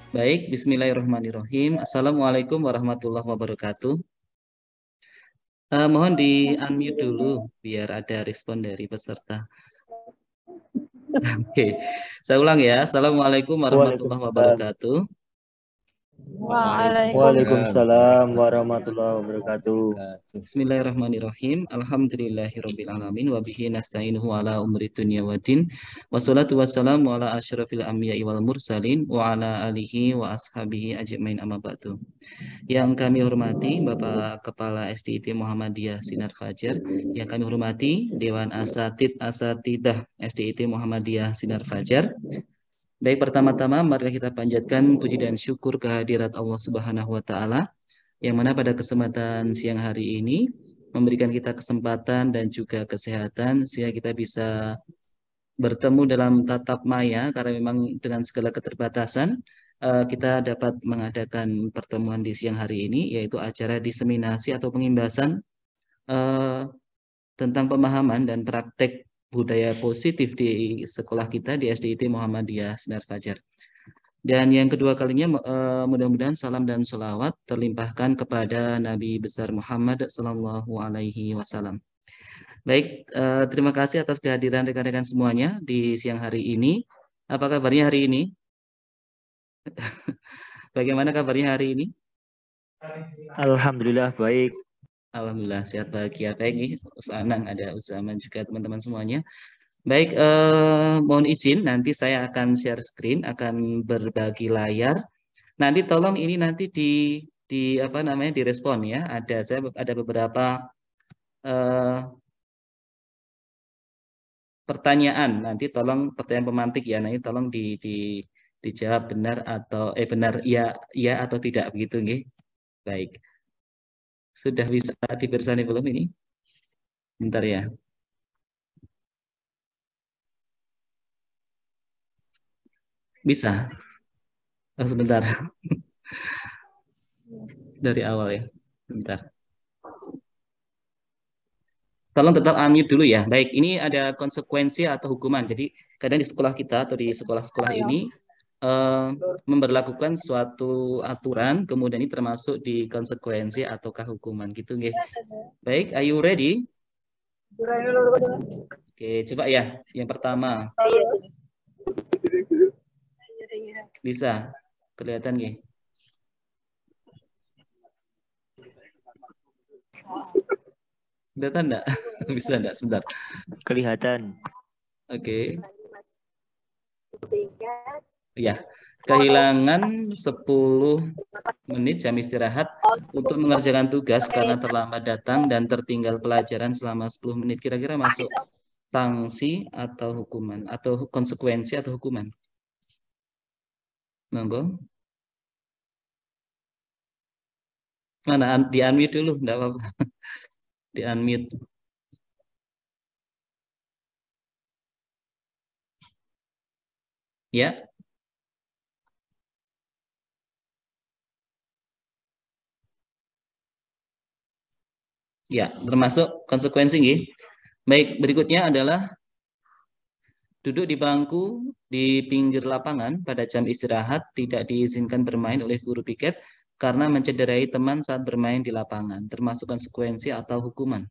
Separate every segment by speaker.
Speaker 1: Baik, bismillahirrahmanirrahim. Assalamualaikum warahmatullahi wabarakatuh. Mohon di unmute dulu biar ada respon dari peserta. Oke, saya ulang ya. Assalamualaikum warahmatullahi
Speaker 2: Waalaikumsalam.
Speaker 1: wabarakatuh.
Speaker 2: Waalaikumsalam warahmatullahi wabarakatuh.
Speaker 1: Bismillahirrahmanirrahim. Alhamdulillahirrabbilalamin. Wabihi nasta'inuhu ala umri dunya waddin. Wassalatu wassalamu ala asyrafil anbiya'i wal mursalin. Wa ala alihi wa ashabihi ajmain amma ba'du. Yang kami hormati Bapak Kepala SDIT Muhammadiyah Sinar Fajar, yang kami hormati Dewan Asatidah SDIT Muhammadiyah Sinar Fajar. Baik, pertama-tama mari kita panjatkan puji dan syukur kehadirat Allah Subhanahu wa taala yang mana pada kesempatan siang hari ini memberikan kita kesempatan dan juga kesehatan sehingga kita bisa bertemu dalam tatap maya karena memang dengan segala keterbatasan kita dapat mengadakan pertemuan di siang hari ini yaitu acara diseminasi atau pengimbasan eh, tentang pemahaman dan praktek budaya positif di sekolah kita di SDIT Muhammadiyah Sinar Fajar. Dan yang kedua kalinya mudah-mudahan salam dan selawat terlimpahkan kepada Nabi besar Muhammad Sallallahu Alaihi Wasallam. Baik, terima kasih atas kehadiran rekan-rekan semuanya di siang hari ini. Apa kabarnya hari ini? Bagaimana kabarnya hari ini?
Speaker 2: Alhamdulillah baik.
Speaker 1: Alhamdulillah sehat bahagia. Baik nih, Usanang ada Usaman juga teman-teman semuanya. Baik, mohon izin nanti saya akan share screen, akan berbagi layar. Nanti tolong ini nanti di apa namanya direspon ya. Saya ada beberapa pertanyaan. Nanti tolong pertanyaan pemantik ya. Nanti tolong dijawab benar atau benar ya atau tidak begitu nggih. Baik. Sudah bisa dibersani belum ini? Bentar ya. Bisa. Oh, sebentar. Dari awal ya. Bentar. Tolong tetap unmute dulu ya. Baik, ini ada konsekuensi atau hukuman. Jadi kadang di sekolah kita atau di sekolah-sekolah ini memberlakukan suatu aturan, kemudian ini termasuk di konsekuensi ataukah hukuman gitu nggih. Baik, are you ready? Oke, coba ya. Yang pertama. Bisa kelihatan nggih? Kelihatan enggak? Bisa enggak? Sebentar.
Speaker 2: Kelihatan.
Speaker 1: Oke. Ya, kehilangan 10 menit jam istirahat untuk mengerjakan tugas karena terlambat datang dan tertinggal pelajaran selama 10 menit. Kira-kira masuk sanksi atau hukuman atau konsekuensi atau hukuman? Monggo. Mana di unmute dulu, enggak apa-apa. Di unmute. Ya. Ya, termasuk konsekuensi nggih. Baik, berikutnya adalah duduk di bangku di pinggir lapangan pada jam istirahat tidak diizinkan bermain oleh guru piket karena mencederai teman saat bermain di lapangan, termasuk konsekuensi atau hukuman.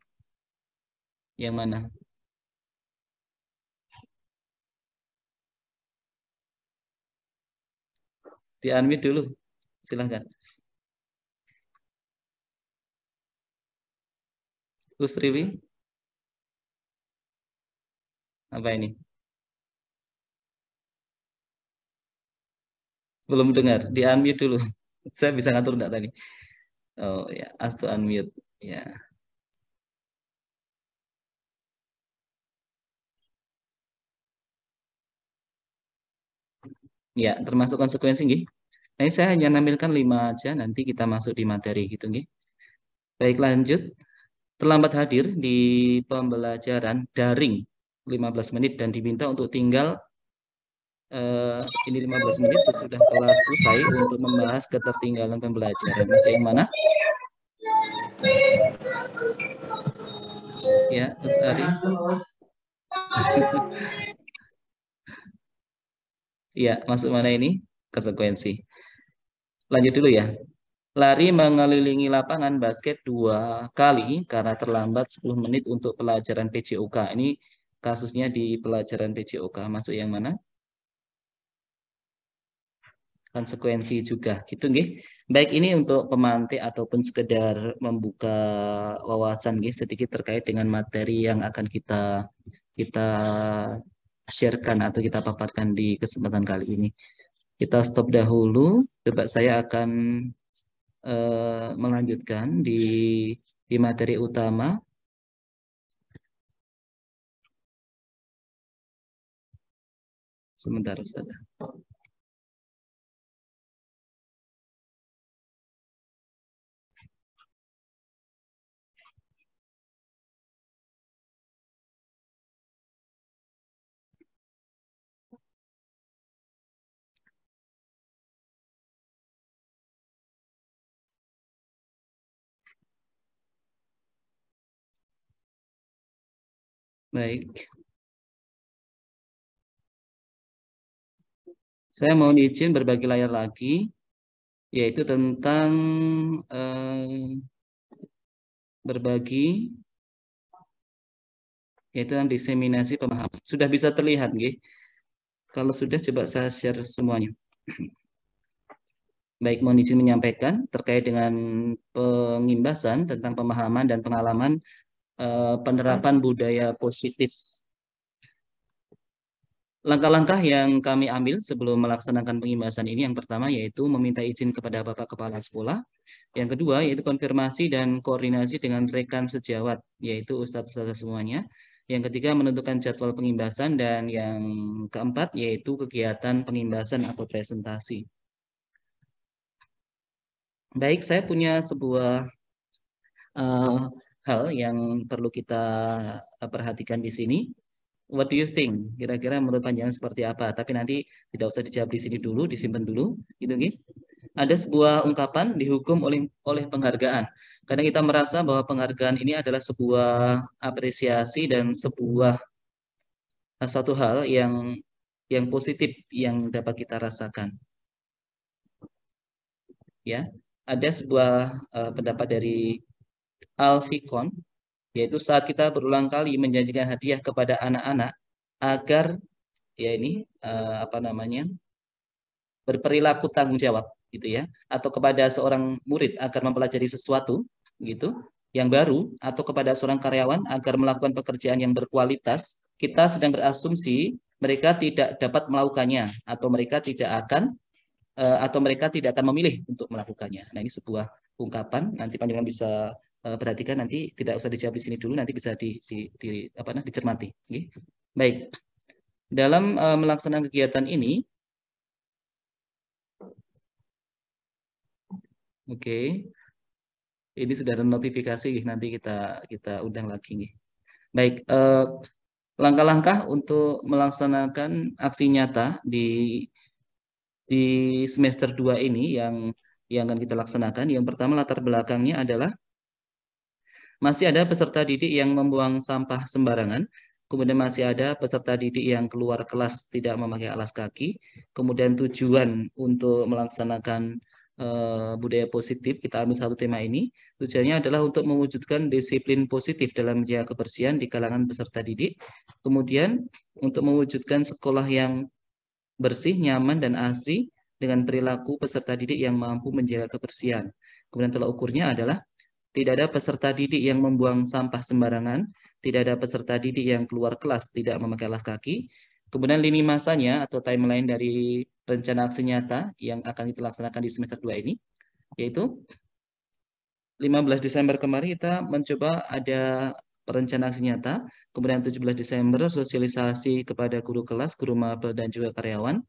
Speaker 1: Yang mana? Di unmute dulu. Silahkan. Kusriwi. Apa ini? Belum dengar. Di unmute dulu. Saya bisa ngatur enggak tadi? Oh ya, ask to unmute. Ya. Ya, termasuk konsekuensi nggih. Nah, ini saya hanya nampilkan 5 aja, nanti kita masuk di materi gitu nggih. Baik, lanjut. Terlambat hadir di pembelajaran daring 15 menit dan diminta untuk tinggal ini 15 menit sesudah kelas usai untuk membahas ketertinggalan pembelajaran. Masih yang mana? Ya, Mas Ari. Iya, masuk mana ini? Konsekuensi. Lanjut dulu ya. Lari mengelilingi lapangan basket 2 kali karena terlambat 10 menit untuk pelajaran PJOK. Ini kasusnya di pelajaran PJOK. Masuk yang mana? Konsekuensi juga gitu nggih. Baik, ini untuk pemantik ataupun sekedar membuka wawasan nggih sedikit terkait dengan materi yang akan kita sharekan atau kita paparkan di kesempatan kali ini. Kita stop dahulu. Coba saya akan melanjutkan di materi utama. Sebentar, Ustaz. Baik. Saya mau izin berbagi layar lagi, yaitu tentang berbagi, yaitu tentang diseminasi pemahaman. Sudah bisa terlihat, nggih? Kalau sudah, coba saya share semuanya. Baik, mohon izin menyampaikan terkait dengan pengimbasan tentang pemahaman dan pengalaman penerapan budaya positif. Langkah-langkah yang kami ambil sebelum melaksanakan pengimbasan ini, yang pertama yaitu meminta izin kepada Bapak Kepala Sekolah. Yang kedua yaitu konfirmasi dan koordinasi dengan rekan sejawat, yaitu ustadz-ustadz semuanya. Yang ketiga menentukan jadwal pengimbasan, dan yang keempat yaitu kegiatan pengimbasan atau presentasi. Baik, saya punya sebuah hal yang perlu kita perhatikan di sini. What do you think? Kira-kira menurut panjangan seperti apa? Tapi nanti tidak usah dijawab di sini dulu, disimpan dulu, gitu gitu. Ada sebuah ungkapan dihukum oleh penghargaan. Karena kita merasa bahwa penghargaan ini adalah sebuah apresiasi dan sebuah suatu hal yang positif yang dapat kita rasakan. Ya, ada sebuah pendapat dari Alficon, yaitu saat kita berulang kali menjanjikan hadiah kepada anak-anak agar ya ini apa namanya berperilaku tanggung jawab gitu ya, atau kepada seorang murid agar mempelajari sesuatu gitu yang baru, atau kepada seorang karyawan agar melakukan pekerjaan yang berkualitas, kita sedang berasumsi mereka tidak dapat melakukannya, atau mereka tidak akan memilih untuk melakukannya. Nah, ini sebuah ungkapan, nanti panjenengan bisa perhatikan, nanti tidak usah dijawab di sini dulu, nanti bisa dicermati. Okay? Baik, dalam melaksanakan kegiatan ini, oke, ini sudah ada notifikasi, nanti kita undang lagi nih. Baik, langkah-langkah untuk melaksanakan aksi nyata di semester 2 ini yang akan kita laksanakan. Yang pertama, latar belakangnya adalah masih ada peserta didik yang membuang sampah sembarangan. Kemudian masih ada peserta didik yang keluar kelas tidak memakai alas kaki. Kemudian tujuan untuk melaksanakan budaya positif, kita ambil satu tema ini. Tujuannya adalah untuk mewujudkan disiplin positif dalam menjaga kebersihan di kalangan peserta didik. Kemudian untuk mewujudkan sekolah yang bersih, nyaman, dan asri dengan perilaku peserta didik yang mampu menjaga kebersihan. Kemudian tolak ukurnya adalah tidak ada peserta didik yang membuang sampah sembarangan, tidak ada peserta didik yang keluar kelas tidak memakai alas kaki. Kemudian lini masanya atau timeline dari rencana aksi nyata yang akan kita laksanakan di semester 2 ini, yaitu 15 Desember kemarin kita mencoba ada perencanaan aksi nyata, kemudian 17 Desember sosialisasi kepada guru kelas, guru maba, dan juga karyawan.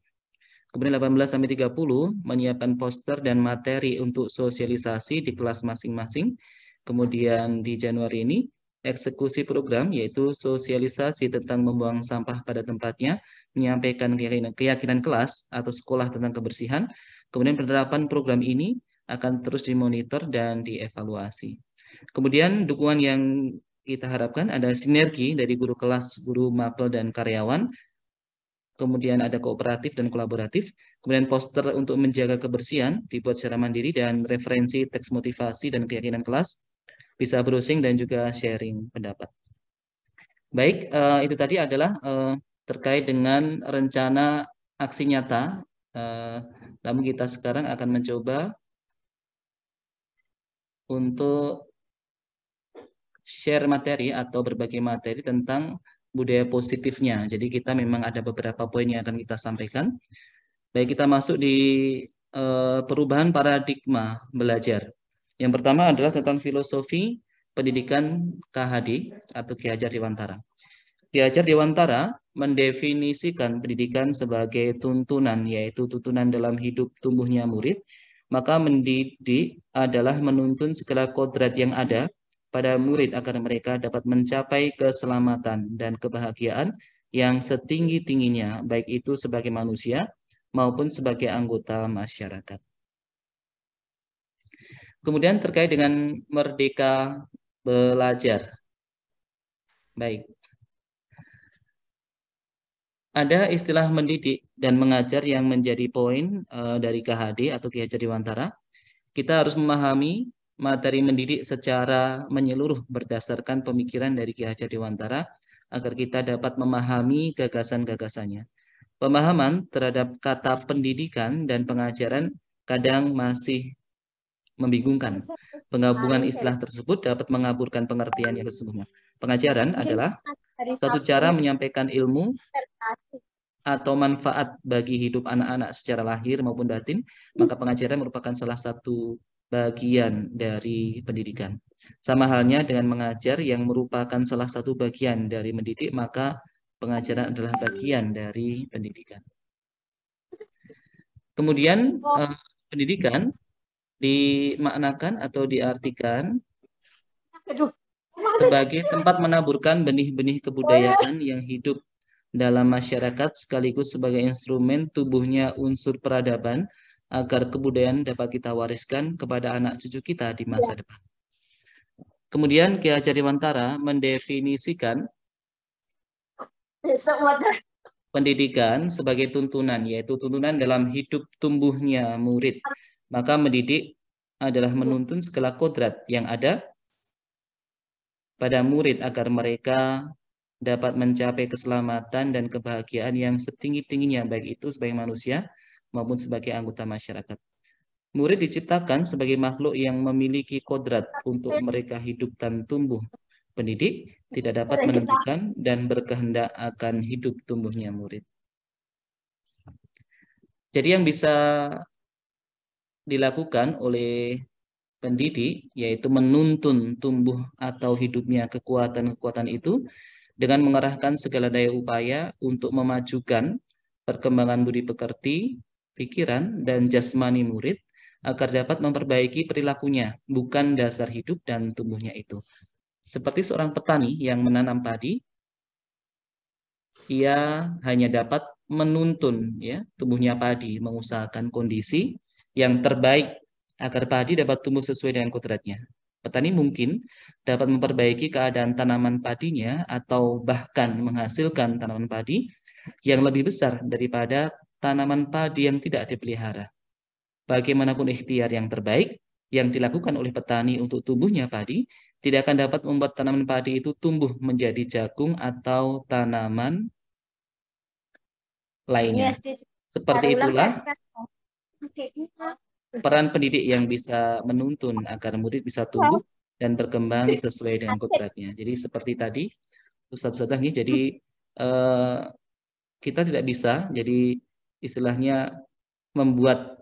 Speaker 1: Kemudian 18 sampai 30 menyiapkan poster dan materi untuk sosialisasi di kelas masing-masing. Kemudian di Januari ini eksekusi program, yaitu sosialisasi tentang membuang sampah pada tempatnya, menyampaikan keyakinan kelas atau sekolah tentang kebersihan. Kemudian penerapan program ini akan terus dimonitor dan dievaluasi. Kemudian dukungan yang kita harapkan ada sinergi dari guru kelas, guru mapel, dan karyawan. kemudian ada kooperatif dan kolaboratif, kemudian poster untuk menjaga kebersihan dibuat secara mandiri, dan referensi teks motivasi dan keyakinan kelas, bisa browsing dan juga sharing pendapat. Baik, itu tadi adalah terkait dengan rencana aksi nyata. Namun kita sekarang akan mencoba untuk share materi atau berbagi materi tentang budaya positifnya. Jadi kita memang ada beberapa poin yang akan kita sampaikan. Baik, kita masuk di perubahan paradigma belajar. Yang pertama adalah tentang filosofi pendidikan KHD atau Ki Hajar Dewantara. Ki Hajar Dewantara mendefinisikan pendidikan sebagai tuntunan, yaitu tuntunan dalam hidup tumbuhnya murid. Maka mendidik adalah menuntun segala kodrat yang ada pada murid agar mereka dapat mencapai keselamatan dan kebahagiaan yang setinggi-tingginya, baik itu sebagai manusia maupun sebagai anggota masyarakat. Kemudian terkait dengan merdeka belajar. Baik. Ada istilah mendidik dan mengajar yang menjadi poin dari KHD atau Ki Hajar Dewantara. Kita harus memahami materi mendidik secara menyeluruh berdasarkan pemikiran dari Ki Hajar Dewantara agar kita dapat memahami gagasan-gagasannya. Pemahaman terhadap kata pendidikan dan pengajaran kadang masih membingungkan. Penggabungan istilah tersebut dapat mengaburkan pengertian yang sesungguhnya. Pengajaran adalah satu cara menyampaikan ilmu atau manfaat bagi hidup anak-anak secara lahir maupun batin, maka pengajaran merupakan salah satu bagian dari pendidikan. Sama halnya dengan mengajar yang merupakan salah satu bagian dari mendidik, maka pengajaran adalah bagian dari pendidikan. Kemudian pendidikan dimaknakan atau diartikan sebagai tempat menaburkan benih-benih kebudayaan yang hidup dalam masyarakat sekaligus sebagai instrumen tumbuhnya unsur peradaban agar kebudayaan dapat kita wariskan kepada anak cucu kita di masa depan. Kemudian Ki Hajar Dewantara mendefinisikan pendidikan sebagai tuntunan, yaitu tuntunan dalam hidup tumbuhnya murid. Maka mendidik adalah menuntun segala kodrat yang ada pada murid agar mereka dapat mencapai keselamatan dan kebahagiaan yang setinggi-tingginya, baik itu sebagai manusia maupun sebagai anggota masyarakat. Murid diciptakan sebagai makhluk yang memiliki kodrat untuk mereka hidup dan tumbuh. Pendidik tidak dapat menentukan dan berkehendak akan hidup tumbuhnya murid. Jadi yang bisa dilakukan oleh pendidik yaitu menuntun tumbuh atau hidupnya kekuatan-kekuatan itu dengan mengerahkan segala daya upaya untuk memajukan perkembangan budi pekerti, pikiran, dan jasmani murid agar dapat memperbaiki perilakunya, bukan dasar hidup dan tumbuhnya itu. Seperti seorang petani yang menanam padi, ia hanya dapat menuntun ya tumbuhnya padi, mengusahakan kondisi yang terbaik agar padi dapat tumbuh sesuai dengan kodratnya. Petani mungkin dapat memperbaiki keadaan tanaman padinya atau bahkan menghasilkan tanaman padi yang lebih besar daripada tanaman padi yang tidak dipelihara. Bagaimanapun ikhtiar yang terbaik yang dilakukan oleh petani untuk tumbuhnya padi tidak akan dapat membuat tanaman padi itu tumbuh menjadi jagung atau tanaman lainnya. Seperti itulah peran pendidik yang bisa menuntun agar murid bisa tumbuh dan berkembang sesuai dengan kodratnya. Jadi seperti tadi Ustaz nih, jadi kita tidak bisa jadi istilahnya membuat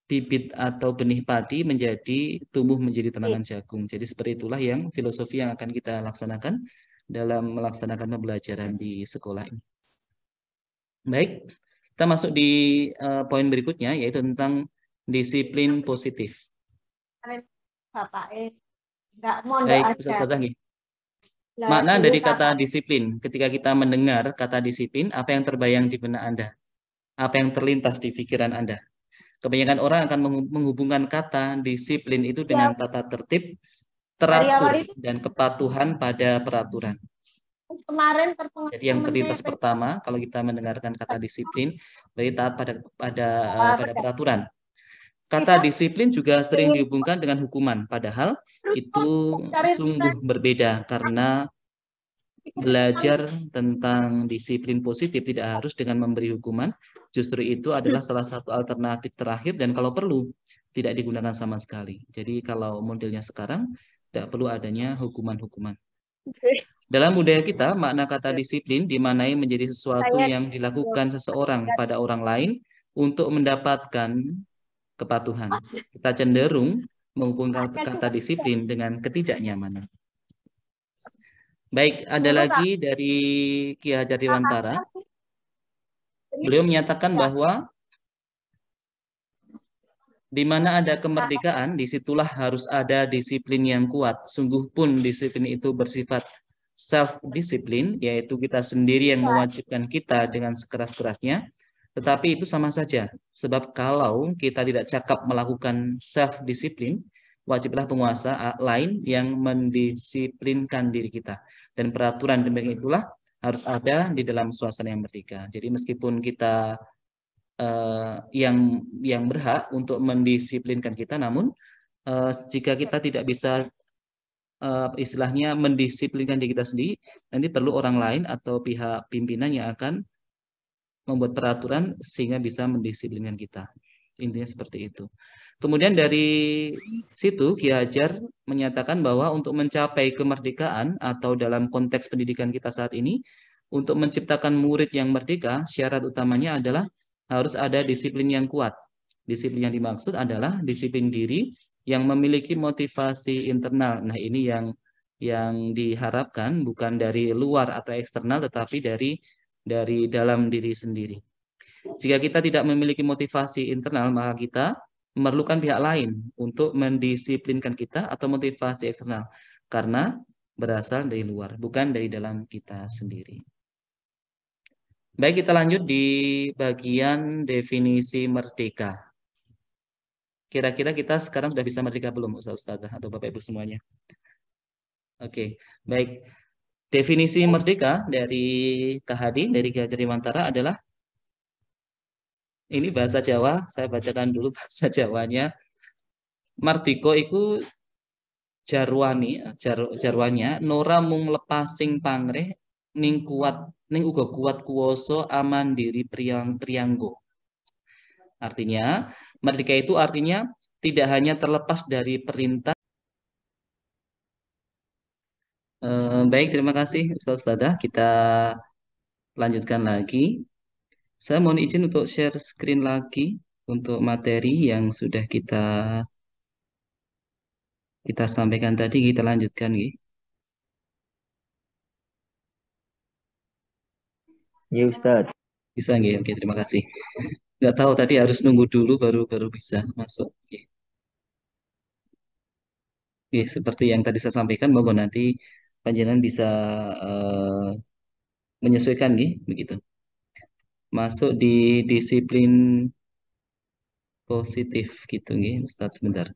Speaker 1: bibit atau benih padi menjadi tumbuh menjadi tanaman jagung. Jadi seperti itulah yang filosofi yang akan kita laksanakan dalam melaksanakan pembelajaran di sekolah ini. Baik, kita masuk di poin berikutnya yaitu tentang disiplin positif. Baik, Ustaz nih. Makna dari kata disiplin, ketika kita mendengar kata disiplin, apa yang terbayang di benak Anda? Apa yang terlintas di pikiran Anda? Kebanyakan orang akan menghubungkan kata disiplin itu dengan tata tertib, teratur, dan kepatuhan pada peraturan.
Speaker 3: Kemarin
Speaker 1: Jadi yang prioritas pertama kalau kita mendengarkan kata disiplin, berarti taat pada peraturan. Kata disiplin juga sering dihubungkan dengan hukuman, padahal itu sungguh berbeda karena belajar tentang disiplin positif tidak harus dengan memberi hukuman, justru itu adalah salah satu alternatif terakhir dan kalau perlu tidak digunakan sama sekali. Jadi kalau modelnya sekarang tidak perlu adanya hukuman-hukuman. Dalam budaya kita, makna kata disiplin dimaknai menjadi sesuatu yang dilakukan seseorang pada orang lain untuk mendapatkan kepatuhan. Kita cenderung menghubungkan kata disiplin dengan ketidaknyamanan. Baik, ada lagi dari Ki Hajar Dewantara. Beliau menyatakan bahwa di mana ada kemerdekaan, disitulah harus ada disiplin yang kuat. Sungguh pun disiplin itu bersifat self-disiplin, yaitu kita sendiri yang mewajibkan kita dengan sekeras-kerasnya. Tetapi itu sama saja, sebab kalau kita tidak cakap melakukan self-disiplin, wajiblah penguasa lain yang mendisiplinkan diri kita. Dan peraturan demikian itulah harus ada di dalam suasana yang merdeka. Jadi meskipun kita yang berhak untuk mendisiplinkan kita, namun jika kita tidak bisa istilahnya mendisiplinkan diri kita sendiri, nanti perlu orang lain atau pihak pimpinan yang akan membuat peraturan sehingga bisa mendisiplinkan kita. Intinya seperti itu. Kemudian dari situ Ki Hajar menyatakan bahwa untuk mencapai kemerdekaan atau dalam konteks pendidikan kita saat ini, untuk menciptakan murid yang merdeka, syarat utamanya adalah harus ada disiplin yang kuat. Disiplin yang dimaksud adalah disiplin diri yang memiliki motivasi internal. Nah, ini yang diharapkan bukan dari luar atau eksternal, tetapi dari dalam diri sendiri. Jika kita tidak memiliki motivasi internal, maka kita memerlukan pihak lain untuk mendisiplinkan kita atau motivasi eksternal. Karena berasal dari luar, bukan dari dalam kita sendiri. Baik, kita lanjut di bagian definisi merdeka. Kira-kira kita sekarang sudah bisa merdeka belum, Ustaz-Ustazah atau Bapak Ibu semuanya? Oke, baik. Definisi merdeka dari KHD, dari Ki Hajar Dewantara adalah, ini bahasa Jawa, saya bacakan dulu bahasa Jawanya. Mardika iku jarwanya Nora mung lepasing pangreh ning uga kuat kuwasa amandiri priyanggo. Artinya, merdeka itu artinya tidak hanya terlepas dari perintah. Baik, terima kasih Ustaz Ustadzah. Kita lanjutkan lagi. Saya mohon izin untuk share screen lagi untuk materi yang sudah kita sampaikan tadi, kita lanjutkan.
Speaker 2: Ya Ustadz.
Speaker 1: Bisa nggih? Oke, terima kasih. Nggak tahu tadi harus nunggu dulu baru bisa masuk. Oke. Oke, seperti yang tadi saya sampaikan bahwa nanti panjenengan bisa eh, menyesuaikan nggih, begitu. Masuk di disiplin positif gitu nggih, Ustaz sebentar.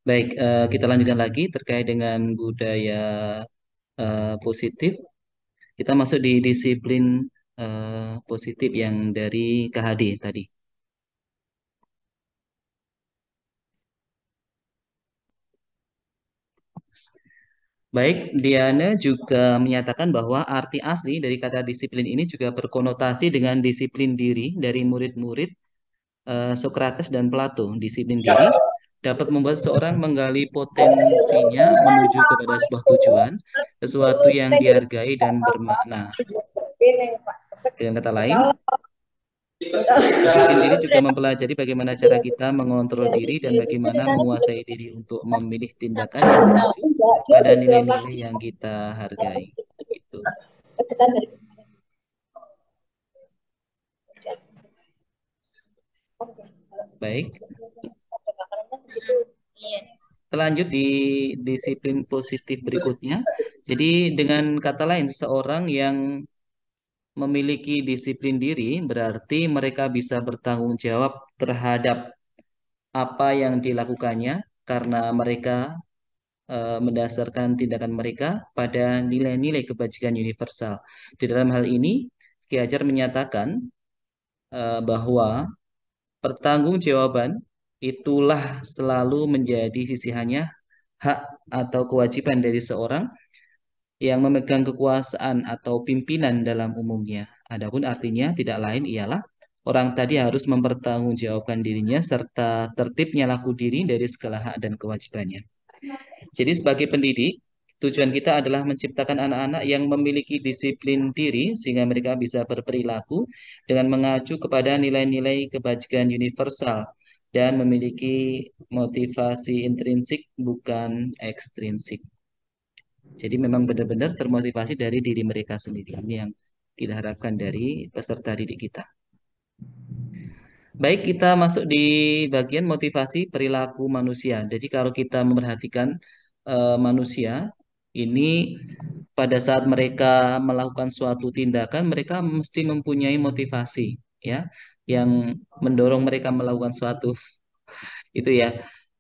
Speaker 1: Baik, kita lanjutkan lagi terkait dengan budaya positif. Kita masuk di disiplin positif yang dari KHD tadi. Baik, Diana juga menyatakan bahwa arti asli dari kata disiplin ini juga berkonotasi dengan disiplin diri dari murid-murid Socrates dan Plato. Disiplin diri dapat membuat seorang menggali potensinya menuju kepada sebuah tujuan, sesuatu yang dihargai dan bermakna. Dengan kata lain, disiplin diri juga mempelajari bagaimana cara kita mengontrol diri dan bagaimana menguasai diri untuk memilih tindakan yang menuju pada nilai-nilai yang kita hargai. Begitu. Baik. lanjut di disiplin positif berikutnya. Jadi dengan kata lain, seseorang yang memiliki disiplin diri berarti mereka bisa bertanggung jawab terhadap apa yang dilakukannya karena mereka mendasarkan tindakan mereka pada nilai-nilai kebajikan universal. Di dalam hal ini, Ki Hajar menyatakan bahwa pertanggungjawaban itulah selalu menjadi sisihannya hak atau kewajiban dari seorang yang memegang kekuasaan atau pimpinan dalam umumnya. Adapun artinya tidak lain ialah orang tadi harus mempertanggungjawabkan dirinya serta tertibnya laku diri dari segala hak dan kewajibannya. Jadi sebagai pendidik, tujuan kita adalah menciptakan anak-anak yang memiliki disiplin diri sehingga mereka bisa berperilaku dengan mengacu kepada nilai-nilai kebajikan universal dan memiliki motivasi intrinsik bukan ekstrinsik. Jadi memang benar-benar termotivasi dari diri mereka sendiri. Ini yang kita harapkan dari peserta didik kita. Baik, kita masuk di bagian motivasi perilaku manusia. Jadi kalau kita memperhatikan manusia, ini pada saat mereka melakukan suatu tindakan, mereka mesti mempunyai motivasi, ya, yang mendorong mereka melakukan suatu itu ya.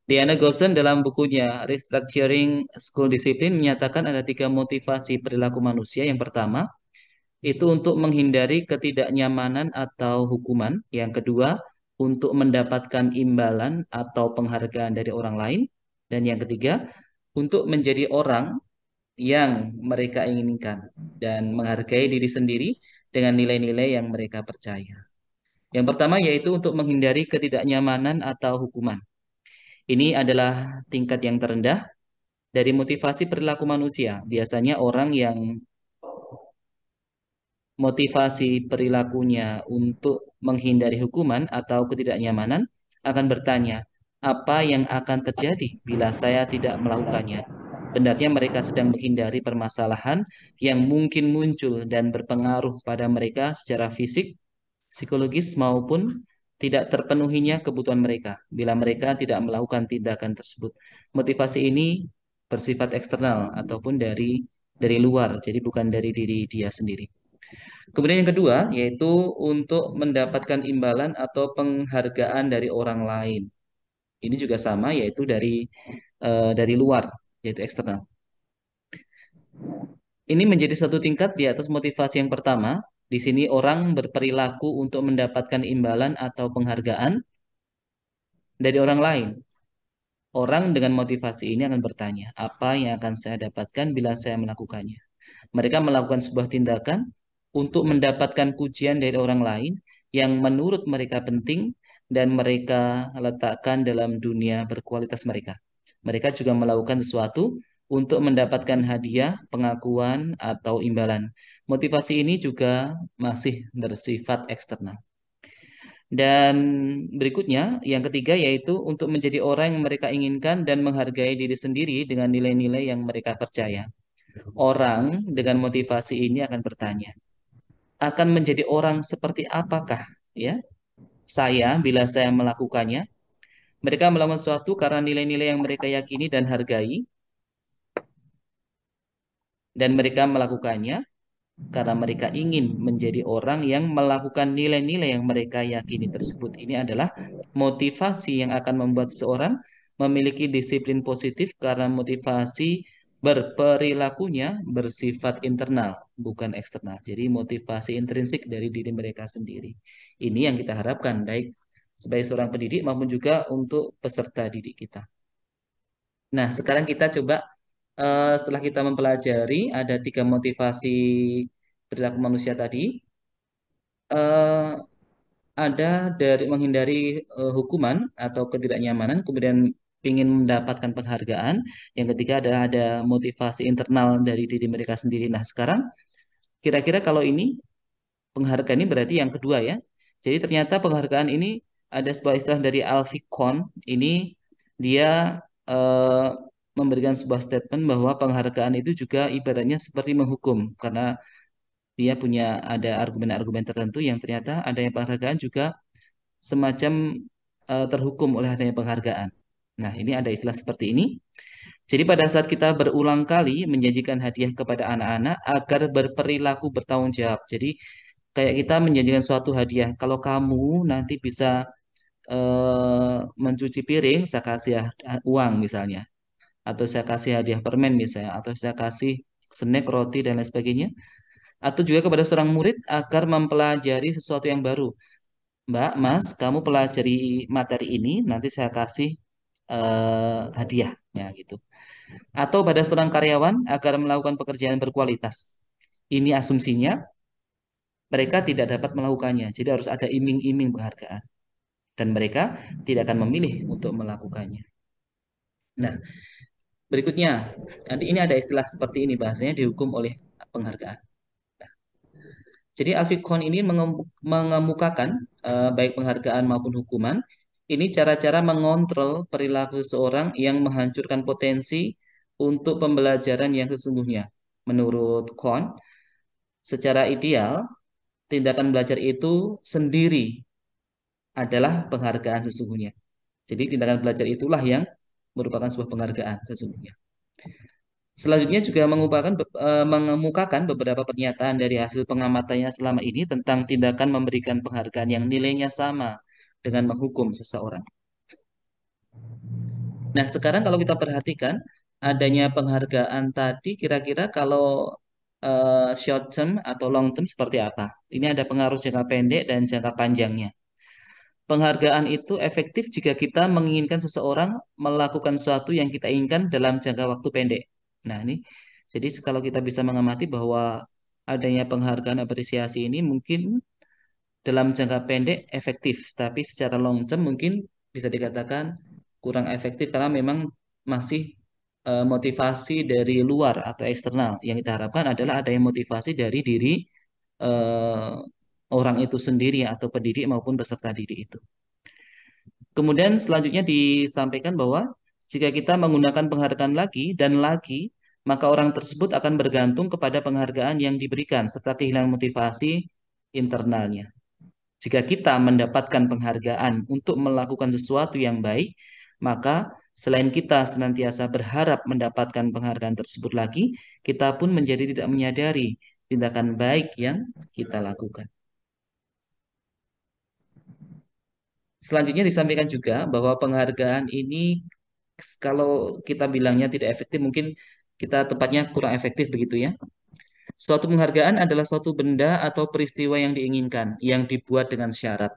Speaker 1: Diana Golson dalam bukunya Restructuring School Discipline menyatakan ada tiga motivasi perilaku manusia. Yang pertama, itu untuk menghindari ketidaknyamanan atau hukuman. Yang kedua, untuk mendapatkan imbalan atau penghargaan dari orang lain. Dan yang ketiga, untuk menjadi orang yang mereka inginkan dan menghargai diri sendiri dengan nilai-nilai yang mereka percaya. Yang pertama yaitu untuk menghindari ketidaknyamanan atau hukuman. Ini adalah tingkat yang terendah dari motivasi perilaku manusia. Biasanya orang yang motivasi perilakunya untuk menghindari hukuman atau ketidaknyamanan akan bertanya, apa yang akan terjadi bila saya tidak melakukannya? Benarnya mereka sedang menghindari permasalahan yang mungkin muncul dan berpengaruh pada mereka secara fisik, psikologis maupun tidak terpenuhinya kebutuhan mereka bila mereka tidak melakukan tindakan tersebut. Motivasi ini bersifat eksternal ataupun dari luar, jadi bukan dari diri dia sendiri. Kemudian yang kedua yaitu untuk mendapatkan imbalan atau penghargaan dari orang lain. Ini juga sama yaitu dari luar yaitu eksternal. Ini menjadi satu tingkat di atas motivasi yang pertama. Di sini orang berperilaku untuk mendapatkan imbalan atau penghargaan dari orang lain. Orang dengan motivasi ini akan bertanya, apa yang akan saya dapatkan bila saya melakukannya? Mereka melakukan sebuah tindakan untuk mendapatkan pujian dari orang lain yang menurut mereka penting dan mereka letakkan dalam dunia berkualitas mereka. Mereka juga melakukan sesuatu untuk mendapatkan hadiah, pengakuan, atau imbalan. Motivasi ini juga masih bersifat eksternal. Dan berikutnya, yang ketiga yaitu untuk menjadi orang yang mereka inginkan dan menghargai diri sendiri dengan nilai-nilai yang mereka percaya. Orang dengan motivasi ini akan bertanya, akan menjadi orang seperti apakah ya saya bila saya melakukannya? Mereka melakukan sesuatu karena nilai-nilai yang mereka yakini dan hargai, dan mereka melakukannya karena mereka ingin menjadi orang yang melakukan nilai-nilai yang mereka yakini tersebut. Ini adalah motivasi yang akan membuat seseorang memiliki disiplin positif karena motivasi berperilakunya bersifat internal, bukan eksternal. Jadi motivasi intrinsik dari diri mereka sendiri. Ini yang kita harapkan baik sebagai seorang pendidik maupun juga untuk peserta didik kita. Nah, sekarang kita coba setelah kita mempelajari ada tiga motivasi perilaku manusia tadi, eh, ada dari menghindari hukuman atau ketidaknyamanan, kemudian ingin mendapatkan penghargaan. Yang ketiga adalah ada motivasi internal dari diri mereka sendiri. Nah, sekarang kira-kira kalau ini penghargaan ini berarti yang kedua ya. Jadi ternyata penghargaan ini ada sebuah istilah dari Alfie Kohn. Ini dia eh, memberikan sebuah statement bahwa penghargaan itu juga ibaratnya seperti menghukum karena dia punya ada argumen-argumen tertentu yang ternyata adanya penghargaan juga semacam terhukum oleh adanya penghargaan. Nah, ini ada istilah seperti ini. Jadi pada saat kita berulang kali menjanjikan hadiah kepada anak-anak agar berperilaku bertanggung jawab. Jadi kayak kita menjanjikan suatu hadiah. Kalau kamu nanti bisa mencuci piring, saya kasih uang misalnya. Atau saya kasih hadiah permen misalnya. Atau saya kasih snack, roti, dan lain sebagainya. Atau juga kepada seorang murid agar mempelajari sesuatu yang baru. Mbak, Mas, kamu pelajari materi ini, nanti saya kasih hadiahnya gitu. Atau pada seorang karyawan agar melakukan pekerjaan berkualitas. Ini asumsinya mereka tidak dapat melakukannya. Jadi harus ada iming-iming penghargaan. Dan mereka tidak akan memilih untuk melakukannya. Nah, berikutnya, nanti ini ada istilah seperti ini bahasanya dihukum oleh penghargaan. Jadi Afikon ini mengemukakan baik penghargaan maupun hukuman. Ini cara-cara mengontrol perilaku seseorang yang menghancurkan potensi untuk pembelajaran yang sesungguhnya. Menurut Kon, secara ideal, tindakan belajar itu sendiri adalah penghargaan sesungguhnya. Jadi tindakan belajar itulah yang merupakan sebuah penghargaan sesungguhnya. Selanjutnya juga mengemukakan beberapa pernyataan dari hasil pengamatannya selama ini tentang tindakan memberikan penghargaan yang nilainya sama dengan menghukum seseorang. Nah, sekarang kalau kita perhatikan adanya penghargaan tadi kira-kira kalau short term atau long term seperti apa? Ini ada pengaruh jangka pendek dan jangka panjangnya. Penghargaan itu efektif jika kita menginginkan seseorang melakukan sesuatu yang kita inginkan dalam jangka waktu pendek. Nah, ini jadi kalau kita bisa mengamati bahwa adanya penghargaan apresiasi ini mungkin dalam jangka pendek efektif, tapi secara long term mungkin bisa dikatakan kurang efektif karena memang masih motivasi dari luar atau eksternal. Yang kita harapkan adalah adanya motivasi dari diri eh, orang itu sendiri atau pendidik maupun peserta didik itu. Kemudian selanjutnya disampaikan bahwa jika kita menggunakan penghargaan lagi, maka orang tersebut akan bergantung kepada penghargaan yang diberikan serta kehilangan motivasi internalnya. Jika kita mendapatkan penghargaan untuk melakukan sesuatu yang baik, maka selain kita senantiasa berharap mendapatkan penghargaan tersebut lagi, kita pun menjadi tidak menyadari tindakan baik yang kita lakukan. Selanjutnya disampaikan juga bahwa penghargaan ini kalau kita bilangnya tidak efektif, mungkin kita tepatnya kurang efektif begitu ya. Suatu penghargaan adalah suatu benda atau peristiwa yang diinginkan, yang dibuat dengan syarat.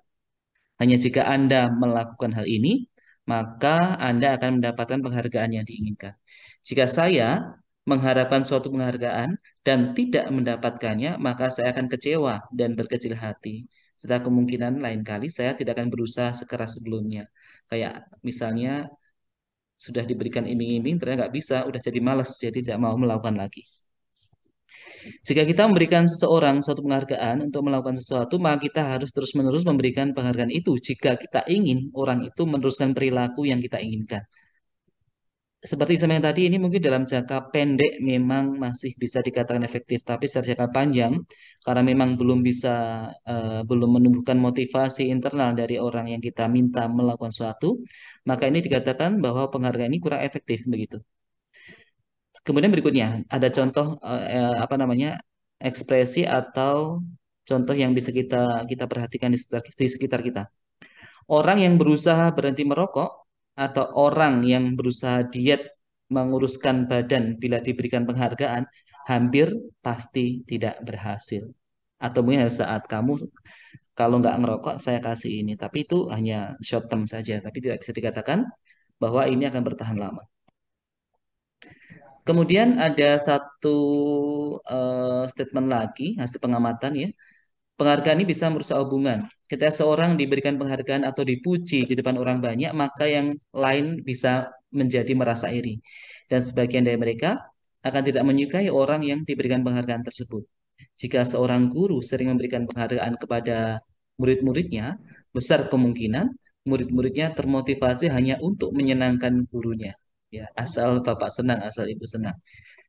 Speaker 1: Hanya jika Anda melakukan hal ini, maka Anda akan mendapatkan penghargaan yang diinginkan. Jika saya mengharapkan suatu penghargaan dan tidak mendapatkannya, maka saya akan kecewa dan berkecil hati. Serta kemungkinan lain kali saya tidak akan berusaha sekeras sebelumnya. Kayak misalnya sudah diberikan iming-iming, ternyata nggak bisa, udah jadi malas, jadi tidak mau melakukan lagi. Jika kita memberikan seseorang suatu penghargaan untuk melakukan sesuatu, maka kita harus terus-menerus memberikan penghargaan itu jika kita ingin orang itu meneruskan perilaku yang kita inginkan. Seperti yang tadi ini mungkin dalam jangka pendek memang masih bisa dikatakan efektif, tapi secara jangka panjang karena memang belum menumbuhkan motivasi internal dari orang yang kita minta melakukan sesuatu, maka ini dikatakan bahwa penghargaan ini kurang efektif begitu. Kemudian berikutnya ada contoh apa namanya ekspresi atau contoh yang bisa kita kita perhatikan di sekitar kita. Orang yang berusaha berhenti merokok atau orang yang berusaha diet menguruskan badan bila diberikan penghargaan hampir pasti tidak berhasil. Atau mungkin saat kamu kalau nggak ngerokok saya kasih ini, tapi itu hanya short term saja, tapi tidak bisa dikatakan bahwa ini akan bertahan lama. Kemudian ada satu statement lagi hasil pengamatan ya. Penghargaan ini bisa merusak hubungan. Ketika seorang diberikan penghargaan atau dipuji di depan orang banyak, maka yang lain bisa menjadi merasa iri. Dan sebagian dari mereka akan tidak menyukai orang yang diberikan penghargaan tersebut. Jika seorang guru sering memberikan penghargaan kepada murid-muridnya, besar kemungkinan murid-muridnya termotivasi hanya untuk menyenangkan gurunya. Ya, asal bapak senang, asal ibu senang.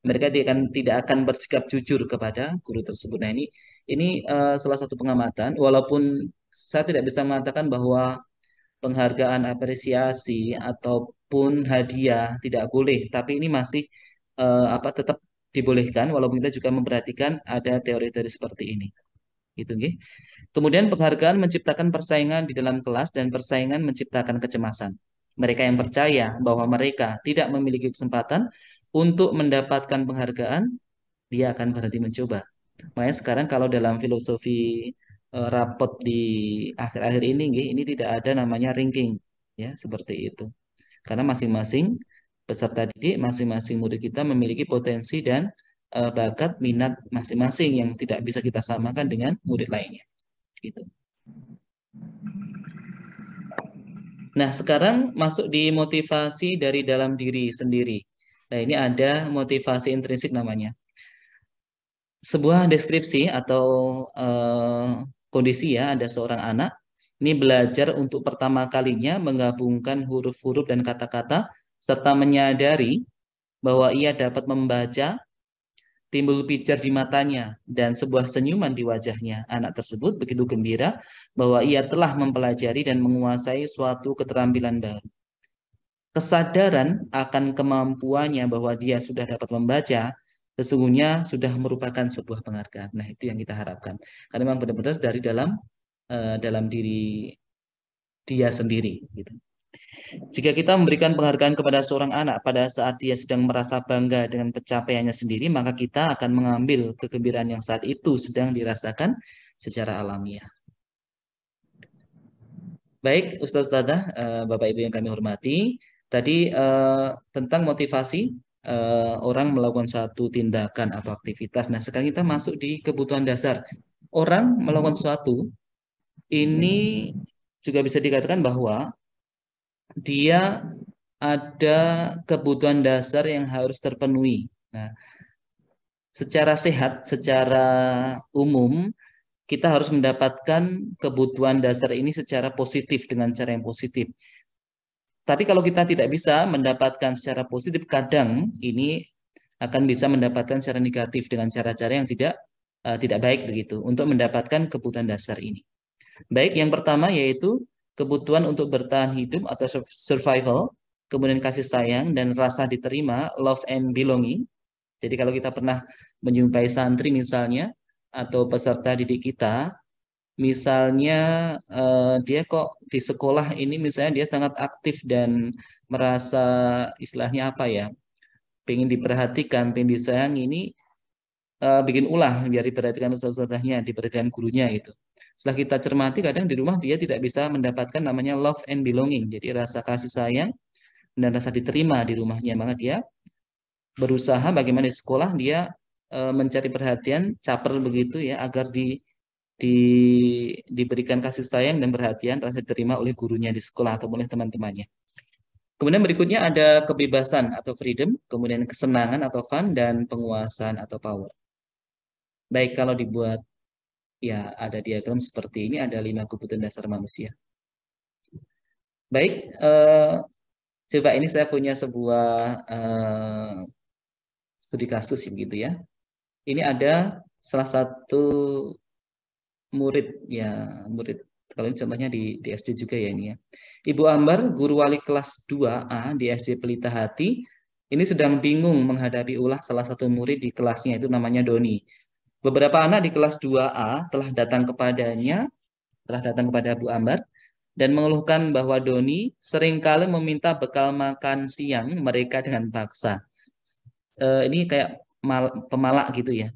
Speaker 1: Mereka tidak akan bersikap jujur kepada guru tersebut. Nah, ini salah satu pengamatan. Walaupun saya tidak bisa mengatakan bahwa penghargaan, apresiasi ataupun hadiah tidak boleh, tapi ini masih tetap dibolehkan walaupun kita juga memperhatikan ada teori-teori seperti ini. Gitu, nggih. Kemudian penghargaan menciptakan persaingan di dalam kelas dan persaingan menciptakan kecemasan. Mereka yang percaya bahwa mereka tidak memiliki kesempatan untuk mendapatkan penghargaan, dia akan berhenti mencoba. Makanya sekarang kalau dalam filosofi rapot di akhir-akhir ini, nggih, ini tidak ada namanya ranking, ya seperti itu. Karena masing-masing peserta didik, masing-masing murid kita memiliki potensi dan bakat minat masing-masing yang tidak bisa kita samakan dengan murid lainnya. Gitu. Nah, sekarang masuk di motivasi dari dalam diri sendiri. Nah, ini ada motivasi intrinsik namanya. Sebuah deskripsi atau kondisi, ya, ada seorang anak ini belajar untuk pertama kalinya menggabungkan huruf-huruf dan kata-kata serta menyadari bahwa ia dapat membaca, timbul pijar di matanya dan sebuah senyuman di wajahnya. Anak tersebut begitu gembira bahwa ia telah mempelajari dan menguasai suatu keterampilan baru. Kesadaran akan kemampuannya bahwa dia sudah dapat membaca sesungguhnya sudah merupakan sebuah penghargaan. Nah, itu yang kita harapkan. Karena memang benar-benar dari dalam diri dia sendiri, gitu. Jika kita memberikan penghargaan kepada seorang anak pada saat dia sedang merasa bangga dengan pencapaiannya sendiri, maka kita akan mengambil kegembiraan yang saat itu sedang dirasakan secara alamiah. Baik, Ustaz-Ustazah, Bapak Ibu yang kami hormati, tadi tentang motivasi orang melakukan satu tindakan atau aktivitas. Nah, sekarang kita masuk di kebutuhan dasar. Orang melakukan sesuatu, ini juga bisa dikatakan bahwa dia ada kebutuhan dasar yang harus terpenuhi. Nah, secara sehat, secara umum, kita harus mendapatkan kebutuhan dasar ini secara positif dengan cara yang positif. Tapi kalau kita tidak bisa mendapatkan secara positif, kadang ini akan bisa mendapatkan secara negatif dengan cara-cara yang tidak baik begitu untuk mendapatkan kebutuhan dasar ini. Baik, yang pertama yaitu kebutuhan untuk bertahan hidup atau survival, kemudian kasih sayang dan rasa diterima, love and belonging. Jadi kalau kita pernah menjumpai santri misalnya atau peserta didik kita, misalnya dia kok di sekolah ini misalnya dia sangat aktif dan merasa istilahnya apa ya, pengen diperhatikan, pengen disayangi, ini bikin ulah biar diperhatikan ustaz-ustazahnya, diperhatikan gurunya gitu. Setelah kita cermati, kadang di rumah dia tidak bisa mendapatkan namanya love and belonging, jadi rasa kasih sayang dan rasa diterima di rumahnya. Maka dia berusaha bagaimana di sekolah dia mencari perhatian, caper begitu ya, agar di, diberikan kasih sayang dan perhatian, rasa diterima oleh gurunya di sekolah atau oleh teman-temannya. Kemudian berikutnya ada kebebasan atau freedom, kemudian kesenangan atau fun, dan penguasaan atau power. Baik, kalau dibuat, ya, ada diagram seperti ini, ada 5 kebutuhan dasar manusia. Baik, coba ini saya punya sebuah studi kasus begitu ya. Ini ada salah satu murid, ya, murid, kalau ini contohnya di SD juga ya ini ya. Ibu Ambar, guru wali kelas 2A di SD Pelita Hati, ini sedang bingung menghadapi ulah salah satu murid di kelasnya, itu namanya Doni. Beberapa anak di kelas 2A telah datang kepada Bu Ambar dan mengeluhkan bahwa Doni seringkali meminta bekal makan siang mereka dengan paksa. Ini kayak pemalak gitu ya.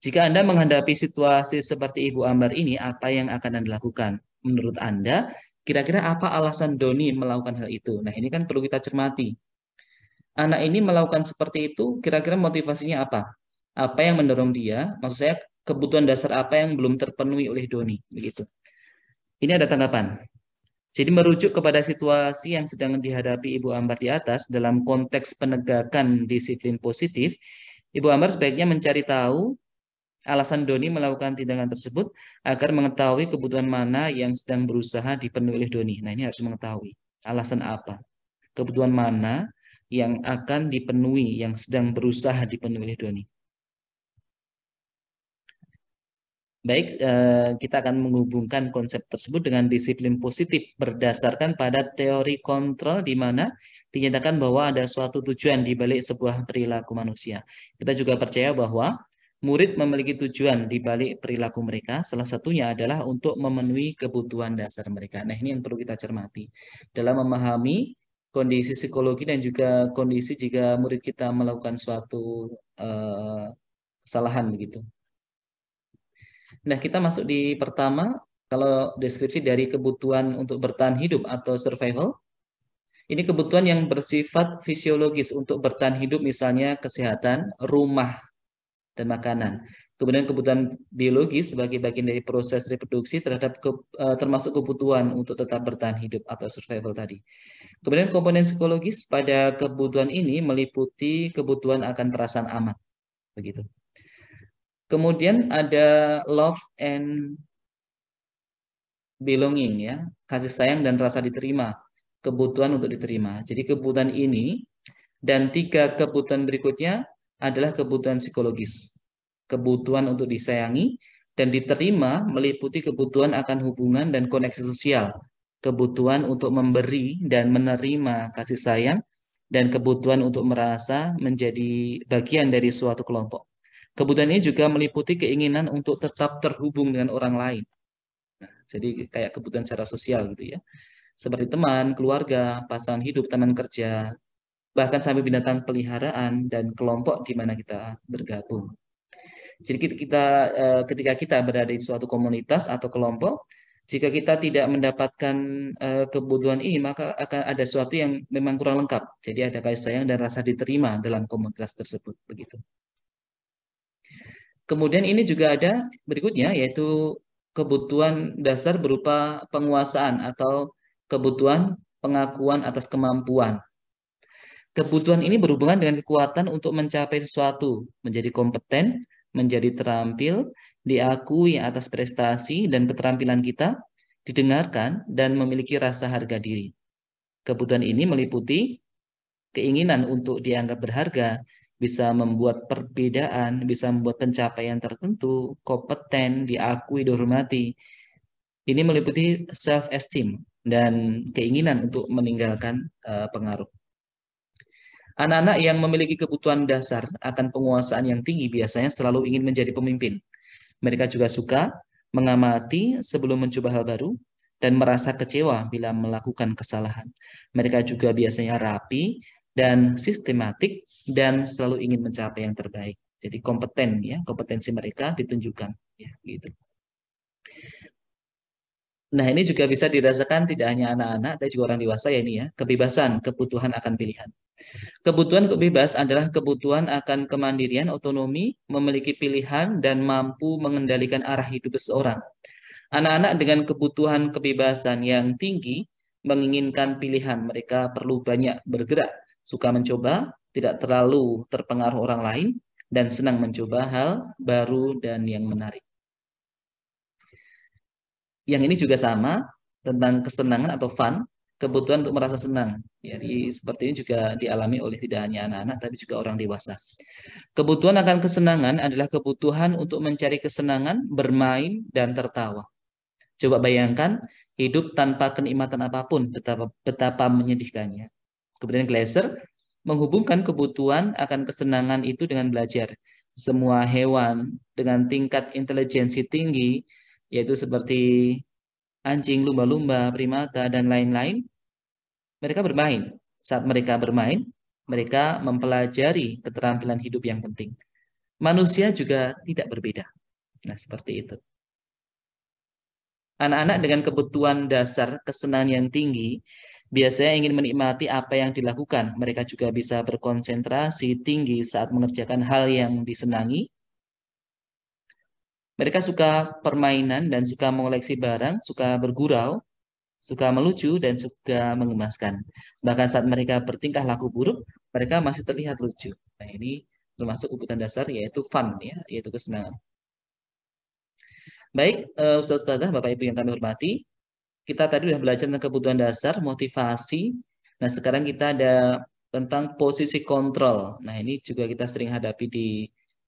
Speaker 1: Jika Anda menghadapi situasi seperti Ibu Ambar ini, apa yang akan Anda lakukan? Menurut Anda, kira-kira apa alasan Doni melakukan hal itu? Nah, ini kan perlu kita cermati. Anak ini melakukan seperti itu, kira-kira motivasinya apa? Apa yang mendorong dia? Maksud saya, kebutuhan dasar apa yang belum terpenuhi oleh Doni? Begitu. Ini ada tanggapan. Jadi merujuk kepada situasi yang sedang dihadapi Ibu Ambar di atas dalam konteks penegakan disiplin positif, Ibu Ambar sebaiknya mencari tahu alasan Doni melakukan tindakan tersebut agar mengetahui kebutuhan mana yang sedang berusaha dipenuhi oleh Doni. Nah, ini harus mengetahui alasan apa, kebutuhan mana yang akan dipenuhi, yang sedang berusaha dipenuhi oleh Doni. Baik, kita akan menghubungkan konsep tersebut dengan disiplin positif berdasarkan pada teori kontrol di mana dinyatakan bahwa ada suatu tujuan di balik sebuah perilaku manusia. Kita juga percaya bahwa murid memiliki tujuan di balik perilaku mereka. Salah satunya adalah untuk memenuhi kebutuhan dasar mereka. Nah, ini yang perlu kita cermati dalam memahami kondisi psikologi dan juga kondisi jika murid kita melakukan suatu kesalahan begitu. Nah, kita masuk di pertama, kalau deskripsi dari kebutuhan untuk bertahan hidup atau survival, ini kebutuhan yang bersifat fisiologis untuk bertahan hidup, misalnya kesehatan, rumah, dan makanan. Kemudian kebutuhan biologis sebagai bagian dari proses reproduksi termasuk kebutuhan untuk tetap bertahan hidup atau survival tadi. Kemudian komponen psikologis pada kebutuhan ini meliputi kebutuhan akan perasaan aman, begitu. Kemudian ada love and belonging ya, kasih sayang dan rasa diterima, kebutuhan untuk diterima. Jadi kebutuhan ini dan tiga kebutuhan berikutnya adalah kebutuhan psikologis. Kebutuhan untuk disayangi dan diterima meliputi kebutuhan akan hubungan dan koneksi sosial, kebutuhan untuk memberi dan menerima kasih sayang, dan kebutuhan untuk merasa menjadi bagian dari suatu kelompok. Kebutuhan ini juga meliputi keinginan untuk tetap terhubung dengan orang lain. Jadi kayak kebutuhan secara sosial gitu ya. Seperti teman, keluarga, pasangan hidup, teman kerja, bahkan sampai binatang peliharaan dan kelompok di mana kita bergabung. Jadi ketika kita berada di suatu komunitas atau kelompok, jika kita tidak mendapatkan kebutuhan ini, maka akan ada sesuatu yang memang kurang lengkap. Jadi ada kasih sayang dan rasa diterima dalam komunitas tersebut, begitu. Kemudian ini juga ada berikutnya, yaitu kebutuhan dasar berupa penguasaan atau kebutuhan pengakuan atas kemampuan. Kebutuhan ini berhubungan dengan kekuatan untuk mencapai sesuatu, menjadi kompeten, menjadi terampil, diakui atas prestasi dan keterampilan kita, didengarkan, dan memiliki rasa harga diri. Kebutuhan ini meliputi keinginan untuk dianggap berharga, bisa membuat perbedaan, bisa membuat pencapaian tertentu, kompeten, diakui, dihormati. Ini meliputi self-esteem dan keinginan untuk meninggalkan pengaruh. Anak-anak yang memiliki kebutuhan dasar akan penguasaan yang tinggi biasanya selalu ingin menjadi pemimpin. Mereka juga suka mengamati sebelum mencoba hal baru dan merasa kecewa bila melakukan kesalahan. Mereka juga biasanya rapi dan sistematik dan selalu ingin mencapai yang terbaik. Jadi kompeten ya, kompetensi mereka ditunjukkan ya, gitu. Nah, ini juga bisa dirasakan tidak hanya anak-anak, tapi juga orang dewasa ya ini ya, kebebasan, kebutuhan akan pilihan. Kebutuhan untuk bebas adalah kebutuhan akan kemandirian, otonomi, memiliki pilihan, dan mampu mengendalikan arah hidup seseorang. Anak-anak dengan kebutuhan kebebasan yang tinggi menginginkan pilihan. Mereka perlu banyak bergerak, suka mencoba, tidak terlalu terpengaruh orang lain, dan senang mencoba hal baru dan yang menarik. Yang ini juga sama tentang kesenangan atau fun, kebutuhan untuk merasa senang. Jadi seperti ini juga dialami oleh tidak hanya anak-anak, tapi juga orang dewasa. Kebutuhan akan kesenangan adalah kebutuhan untuk mencari kesenangan, bermain, dan tertawa. Coba bayangkan hidup tanpa kenikmatan apapun, betapa menyedihkannya. Kemudian Gleiser menghubungkan kebutuhan akan kesenangan itu dengan belajar. Semua hewan dengan tingkat intelijensi tinggi, yaitu seperti anjing, lumba-lumba, primata, dan lain-lain, mereka bermain. Saat mereka bermain, mereka mempelajari keterampilan hidup yang penting. Manusia juga tidak berbeda. Nah, seperti itu. Anak-anak dengan kebutuhan dasar kesenangan yang tinggi biasanya ingin menikmati apa yang dilakukan. Mereka juga bisa berkonsentrasi tinggi saat mengerjakan hal yang disenangi. Mereka suka permainan dan suka mengoleksi barang, suka bergurau, suka melucu, dan suka mengemaskan. Bahkan saat mereka bertingkah laku buruk, mereka masih terlihat lucu. Nah, ini termasuk kebutuhan dasar yaitu fun, ya, yaitu kesenangan. Baik, Ustaz-Ustazah, Bapak Ibu yang kami hormati, kita tadi sudah belajar tentang kebutuhan dasar, motivasi. Nah, sekarang kita ada tentang posisi kontrol. Nah, ini juga kita sering hadapi di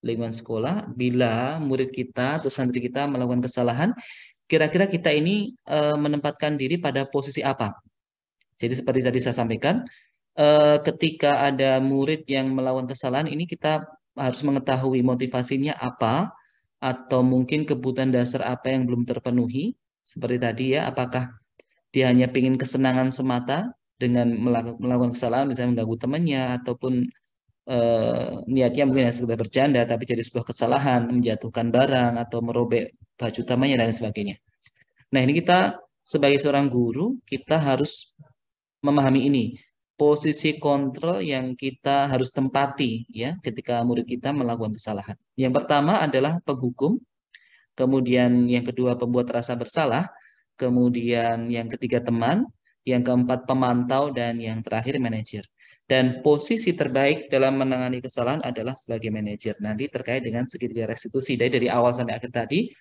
Speaker 1: lingkungan sekolah, bila murid kita atau santri kita melakukan kesalahan, kira-kira kita ini menempatkan diri pada posisi apa? Jadi seperti tadi saya sampaikan, ketika ada murid yang melakukan kesalahan, ini kita harus mengetahui motivasinya apa, atau mungkin kebutuhan dasar apa yang belum terpenuhi. Seperti tadi ya, apakah dia hanya ingin kesenangan semata dengan melakukan kesalahan, misalnya mengganggu temannya, ataupun niatnya mungkin hanya sekedar bercanda, tapi jadi sebuah kesalahan, menjatuhkan barang, atau merobek baju temannya, dan sebagainya. Nah, ini kita sebagai seorang guru, kita harus memahami ini. Posisi kontrol yang kita harus tempati ya ketika murid kita melakukan kesalahan. Yang pertama adalah penghukum, kemudian yang kedua pembuat rasa bersalah, kemudian yang ketiga teman, yang keempat pemantau, dan yang terakhir manajer. Dan posisi terbaik dalam menangani kesalahan adalah sebagai manajer. Nanti terkait dengan segitiga restitusi dari awal sampai akhir tadi,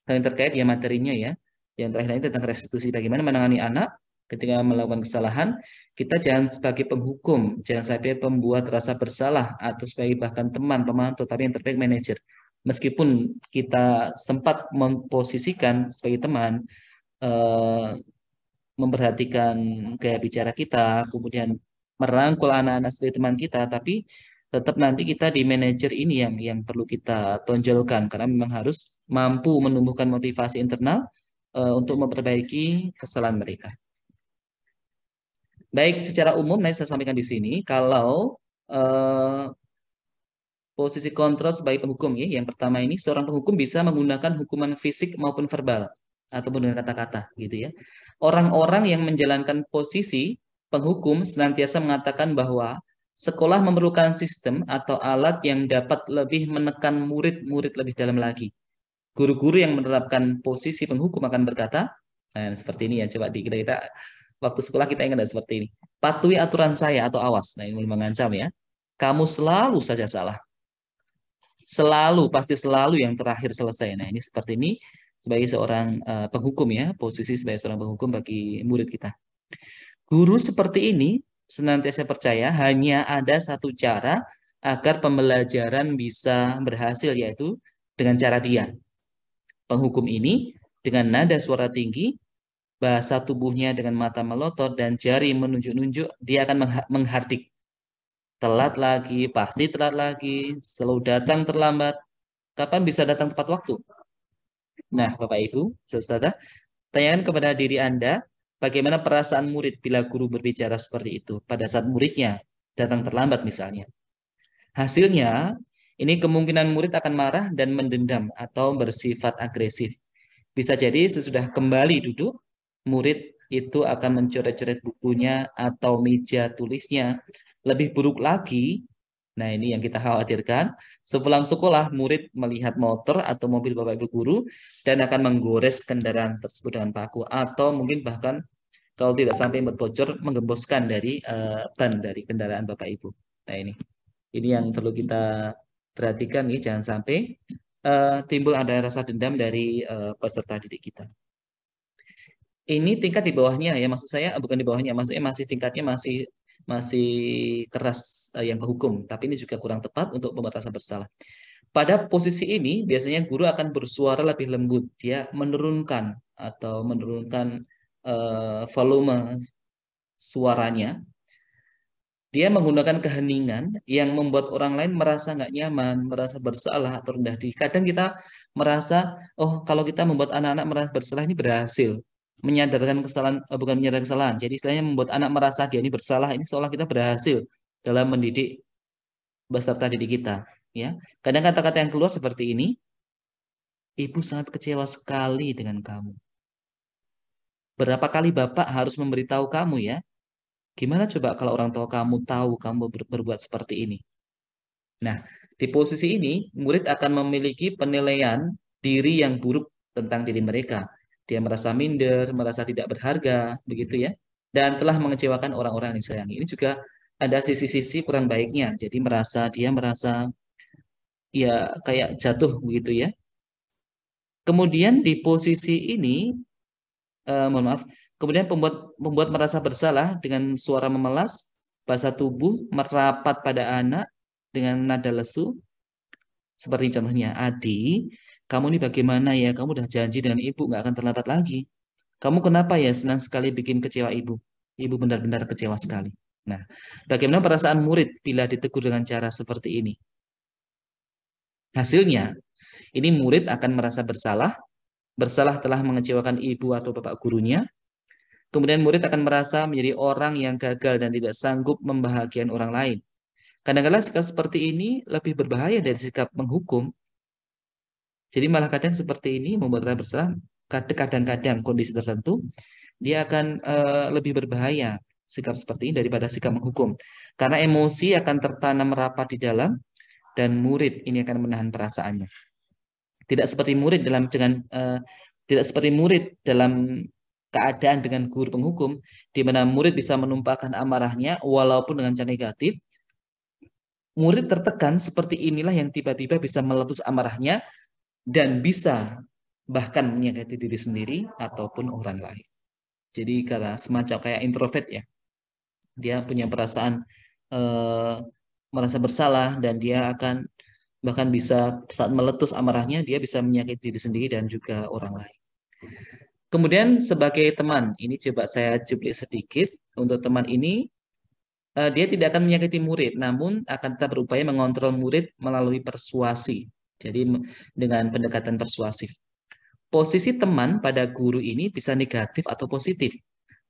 Speaker 1: yang terkait ya materinya ya. Yang terakhir ini tentang restitusi, bagaimana menangani anak ketika melakukan kesalahan. Kita jangan sebagai penghukum, jangan sampai pembuat rasa bersalah, atau sebagai bahkan teman, pemantau, tapi yang terbaik manajer. Meskipun kita sempat memposisikan sebagai teman, eh, memperhatikan gaya bicara kita, kemudian merangkul anak-anak sebagai teman kita, tapi tetap nanti kita di manajer ini yang perlu kita tonjolkan, karena memang harus mampu menumbuhkan motivasi internal untuk memperbaiki kesalahan mereka. Baik, secara umum nanti saya sampaikan di sini, kalau posisi kontrol sebagai penghukum ya, yang pertama ini seorang penghukum bisa menggunakan hukuman fisik maupun verbal ataupun dengan kata-kata gitu ya. Orang-orang yang menjalankan posisi penghukum senantiasa mengatakan bahwa sekolah memerlukan sistem atau alat yang dapat lebih menekan murid-murid lebih dalam lagi. Guru-guru yang menerapkan posisi penghukum akan berkata, nah seperti ini ya, coba di kita waktu sekolah kita ingat seperti ini. Patuhi aturan saya atau awas. Nah, ini mengancam ya. Kamu selalu saja salah. Selalu, pasti selalu yang terakhir selesai. Nah, ini seperti ini sebagai seorang penghukum ya, posisi sebagai seorang penghukum bagi murid kita. Guru seperti ini senantiasa percaya hanya ada satu cara agar pembelajaran bisa berhasil, yaitu dengan cara dia. Penghukum ini dengan nada suara tinggi, bahasa tubuhnya dengan mata melotot, dan jari menunjuk-nunjuk, dia akan menghardik. Telat lagi, pasti telat lagi, selalu datang terlambat. Kapan bisa datang tepat waktu? Nah, Bapak Ibu, saudara, tanyakan kepada diri Anda, bagaimana perasaan murid bila guru berbicara seperti itu pada saat muridnya datang terlambat misalnya. Hasilnya, ini kemungkinan murid akan marah dan mendendam atau bersifat agresif. Bisa jadi sesudah kembali duduk, murid itu akan mencoret-coret bukunya atau meja tulisnya. Lebih buruk lagi, nah ini yang kita khawatirkan, sepulang sekolah murid melihat motor atau mobil Bapak Ibu guru dan akan menggores kendaraan tersebut dengan paku, atau mungkin bahkan kalau tidak sampai bocor, menggemboskan dari ban dari kendaraan Bapak Ibu. Nah ini yang perlu kita perhatikan nih, jangan sampai timbul ada rasa dendam dari peserta didik kita. Ini tingkat di bawahnya ya, maksud saya bukan di bawahnya, maksudnya masih tingkatnya masih keras yang kehukum, tapi ini juga kurang tepat untuk pembuat rasa bersalah. Pada posisi ini biasanya guru akan bersuara lebih lembut, dia menurunkan volume suaranya. Dia menggunakan keheningan yang membuat orang lain merasa nggak nyaman, merasa bersalah atau rendah diri. Kadang kita merasa, oh kalau kita membuat anak-anak merasa bersalah ini berhasil. Menyadarkan kesalahan, bukan menyadarkan kesalahan. Jadi istilahnya membuat anak merasa dia ini bersalah, ini seolah kita berhasil dalam mendidik peserta didik kita. Ya, kadang kata-kata yang keluar seperti ini, Ibu sangat kecewa sekali dengan kamu. Berapa kali Bapak harus memberitahu kamu ya? Gimana coba kalau orang tua kamu tahu kamu berbuat seperti ini? Nah, di posisi ini, murid akan memiliki penilaian diri yang buruk tentang diri mereka. Dia merasa minder, merasa tidak berharga, begitu ya. Dan telah mengecewakan orang-orang yang disayangi. Ini juga ada sisi-sisi kurang baiknya. Jadi dia merasa ya kayak jatuh begitu ya. Kemudian di posisi ini, mohon maaf, kemudian pembuat merasa bersalah dengan suara memelas, bahasa tubuh merapat pada anak dengan nada lesu, Seperti contohnya, Adi, kamu ini bagaimana ya? Kamu udah janji dengan ibu nggak akan terlambat lagi. Kamu kenapa ya senang sekali bikin kecewa ibu? Ibu benar-benar kecewa sekali. Nah, bagaimana perasaan murid bila ditegur dengan cara seperti ini? Hasilnya, ini murid akan merasa bersalah, bersalah telah mengecewakan ibu atau bapak gurunya. Kemudian murid akan merasa menjadi orang yang gagal dan tidak sanggup membahagiakan orang lain. Kadang-kadang sikap seperti ini lebih berbahaya dari sikap menghukum. Jadi malah kadang seperti ini membuat orang bersalah. Kadang-kadang kondisi tertentu dia akan lebih berbahaya sikap seperti ini daripada sikap menghukum. Karena emosi akan tertanam rapat di dalam dan murid ini akan menahan perasaannya. Tidak seperti murid tidak seperti murid dalam keadaan dengan guru penghukum, di mana murid bisa menumpahkan amarahnya walaupun dengan cara negatif. Murid tertekan seperti inilah yang tiba-tiba bisa meletus amarahnya dan bisa bahkan menyakiti diri sendiri ataupun orang lain. Jadi karena semacam kayak introvert ya, dia punya perasaan eh, merasa bersalah dan dia akan bahkan bisa saat meletus amarahnya dia bisa menyakiti diri sendiri dan juga orang lain. Kemudian sebagai teman, ini coba saya cuplik sedikit untuk teman ini, dia tidak akan menyakiti murid, namun akan tetap berupaya mengontrol murid melalui persuasi. Jadi dengan pendekatan persuasif. Posisi teman pada guru ini bisa negatif atau positif.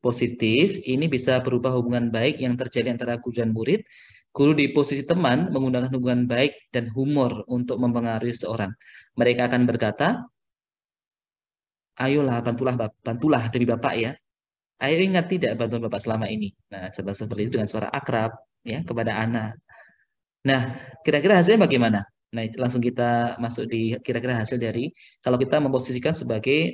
Speaker 1: Positif ini bisa berubah hubungan baik yang terjadi antara guru dan murid. Guru di posisi teman menggunakan hubungan baik dan humor untuk mempengaruhi seorang. Mereka akan berkata, ayolah bantulah demi Bapak ya. Ayo ingat tidak bantuan Bapak selama ini. Nah, contoh seperti itu dengan suara akrab ya kepada anak. Nah, kira-kira hasilnya bagaimana? Nah, langsung kita masuk di kira-kira hasil dari kalau kita memposisikan sebagai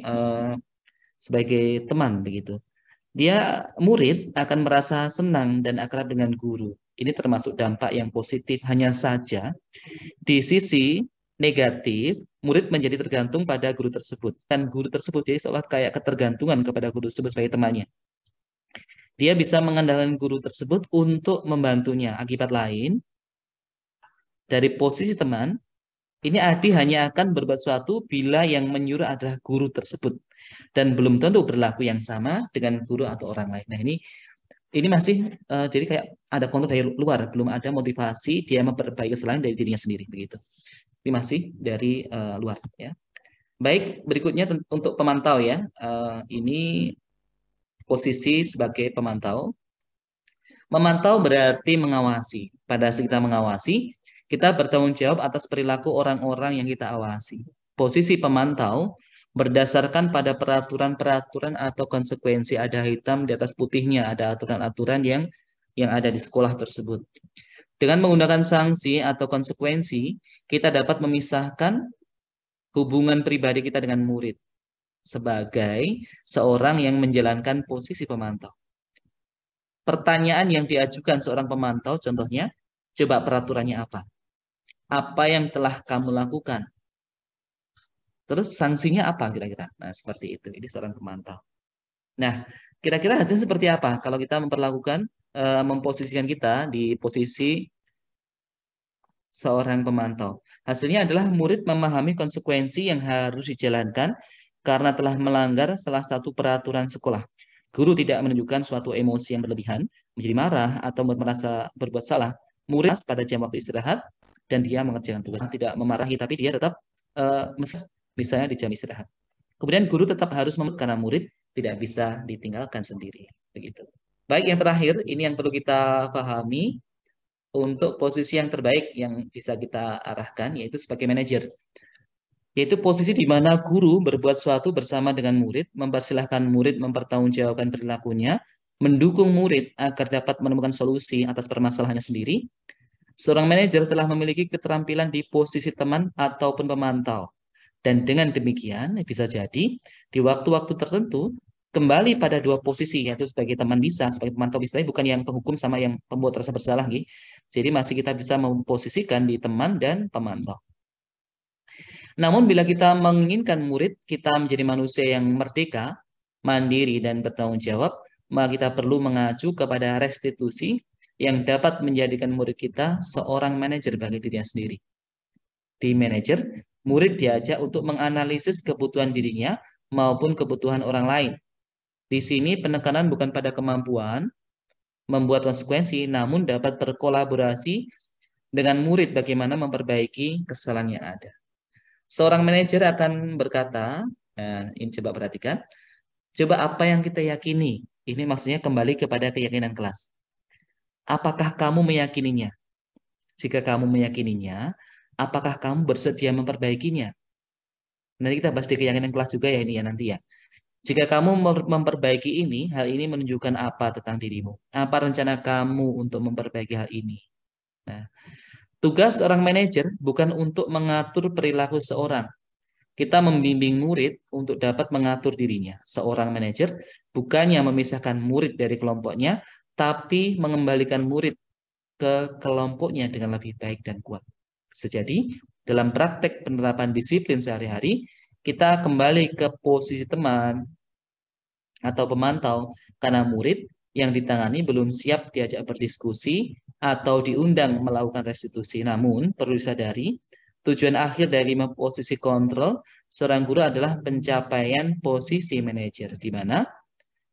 Speaker 1: teman begitu. Dia murid akan merasa senang dan akrab dengan guru. Ini termasuk dampak yang positif. Hanya saja di sisi negatif, murid menjadi tergantung pada guru tersebut. Dan guru tersebut jadi seolah kayak ketergantungan kepada guru tersebut sebagai temannya. Dia bisa mengandalkan guru tersebut untuk membantunya. Akibat lain, dari posisi teman, ini Adi hanya akan berbuat sesuatu bila yang menyuruh adalah guru tersebut. Dan belum tentu berlaku yang sama dengan guru atau orang lain. Nah, ini masih jadi kayak ada kontrol dari luar, belum ada motivasi dia memperbaiki kesalahan dari dirinya sendiri begitu. Ini masih dari luar ya. Baik, berikutnya untuk pemantau ya. Ini posisi sebagai pemantau. Memantau berarti mengawasi. Pada saat kita mengawasi, kita bertanggung jawab atas perilaku orang-orang yang kita awasi. Posisi pemantau berdasarkan pada peraturan-peraturan atau konsekuensi, ada hitam di atas putihnya, ada aturan-aturan yang ada di sekolah tersebut. Dengan menggunakan sanksi atau konsekuensi, kita dapat memisahkan hubungan pribadi kita dengan murid sebagai seorang yang menjalankan posisi pemantau. Pertanyaan yang diajukan seorang pemantau, contohnya, coba peraturannya apa? Apa yang telah kamu lakukan? Terus sanksinya apa kira-kira? Nah, seperti itu. Ini seorang pemantau. Nah, kira-kira hasilnya seperti apa kalau kita memposisikan kita di posisi seorang pemantau? Hasilnya adalah murid memahami konsekuensi yang harus dijalankan karena telah melanggar salah satu peraturan sekolah. Guru tidak menunjukkan suatu emosi yang berlebihan, menjadi marah atau merasa berbuat salah. Murid pada jam waktu istirahat dan dia mengerjakan tugas. Tidak memarahi, tapi dia tetap misalnya di jam istirahat. Kemudian guru tetap harus karena murid tidak bisa ditinggalkan sendiri. Begitu. Baik, yang terakhir, ini yang perlu kita pahami untuk posisi yang terbaik yang bisa kita arahkan, yaitu sebagai manajer. Yaitu posisi di mana guru berbuat sesuatu bersama dengan murid, mempersilahkan murid mempertanggungjawabkan perilakunya, mendukung murid agar dapat menemukan solusi atas permasalahannya sendiri. Seorang manajer telah memiliki keterampilan di posisi teman ataupun pemantau. Dan dengan demikian, bisa jadi di waktu-waktu tertentu, kembali pada dua posisi, yaitu sebagai teman bisa, sebagai pemantau bisa, bukan yang penghukum sama yang pembuat rasa bersalah. Jadi masih kita bisa memposisikan di teman dan pemantau. Namun bila kita menginginkan murid kita menjadi manusia yang merdeka, mandiri, dan bertanggung jawab, maka kita perlu mengacu kepada restitusi yang dapat menjadikan murid kita seorang manajer bagi dirinya sendiri. Di manajer, murid diajak untuk menganalisis kebutuhan dirinya maupun kebutuhan orang lain. Di sini penekanan bukan pada kemampuan membuat konsekuensi, namun dapat berkolaborasi dengan murid bagaimana memperbaiki kesalahan yang ada. Seorang manajer akan berkata, nah, ini coba perhatikan, coba apa yang kita yakini. Ini maksudnya kembali kepada keyakinan kelas. Apakah kamu meyakininya? Jika kamu meyakininya, apakah kamu bersedia memperbaikinya? Nanti kita bahas di keyakinan kelas juga ya ini ya nanti ya. Jika kamu memperbaiki ini, hal ini menunjukkan apa tentang dirimu? Apa rencana kamu untuk memperbaiki hal ini? Nah, tugas seorang manajer bukan untuk mengatur perilaku seorang. Kita membimbing murid untuk dapat mengatur dirinya. Seorang manajer bukannya memisahkan murid dari kelompoknya, tapi mengembalikan murid ke kelompoknya dengan lebih baik dan kuat. Bisa jadi, dalam praktek penerapan disiplin sehari-hari, kita kembali ke posisi teman atau pemantau karena murid yang ditangani belum siap diajak berdiskusi atau diundang melakukan restitusi. Namun, perlu disadari, tujuan akhir dari posisi kontrol seorang guru adalah pencapaian posisi manajer, di mana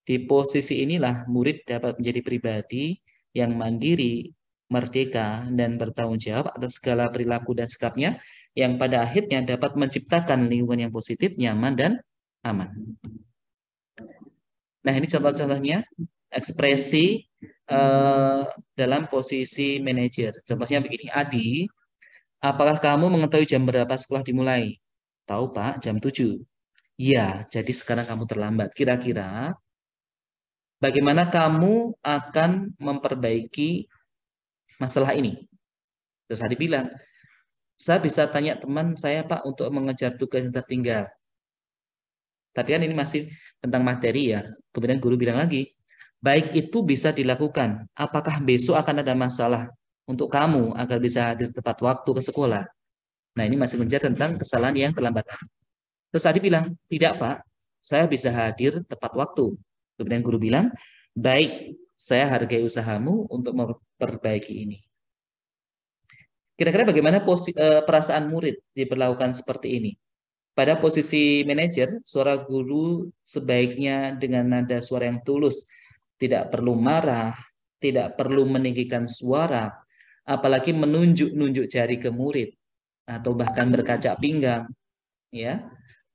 Speaker 1: di posisi inilah murid dapat menjadi pribadi yang mandiri, merdeka, dan bertanggung jawab atas segala perilaku dan sikapnya yang pada akhirnya dapat menciptakan lingkungan yang positif, nyaman, dan aman. Nah, ini contoh-contohnya ekspresi dalam posisi manajer. Contohnya begini, Adi, apakah kamu mengetahui jam berapa sekolah dimulai? Tahu, Pak, jam 7. Iya, jadi sekarang kamu terlambat. Kira-kira bagaimana kamu akan memperbaiki masalah ini? Terus Adi bilang, saya bisa tanya teman saya, Pak, untuk mengejar tugas yang tertinggal. Tapi kan ini masih tentang materi ya. Kemudian guru bilang lagi, baik itu bisa dilakukan. Apakah besok akan ada masalah untuk kamu agar bisa hadir tepat waktu ke sekolah? Nah, ini masih mengejar tentang kesalahan yang terlambat. Terus tadi bilang, tidak Pak, saya bisa hadir tepat waktu. Kemudian guru bilang, baik, saya hargai usahamu untuk memperbaiki ini. Kira-kira bagaimana perasaan murid diperlakukan seperti ini? Pada posisi manajer, suara guru sebaiknya dengan nada suara yang tulus, tidak perlu marah, tidak perlu meninggikan suara, apalagi menunjuk-nunjuk jari ke murid, atau bahkan berkaca pinggang, ya,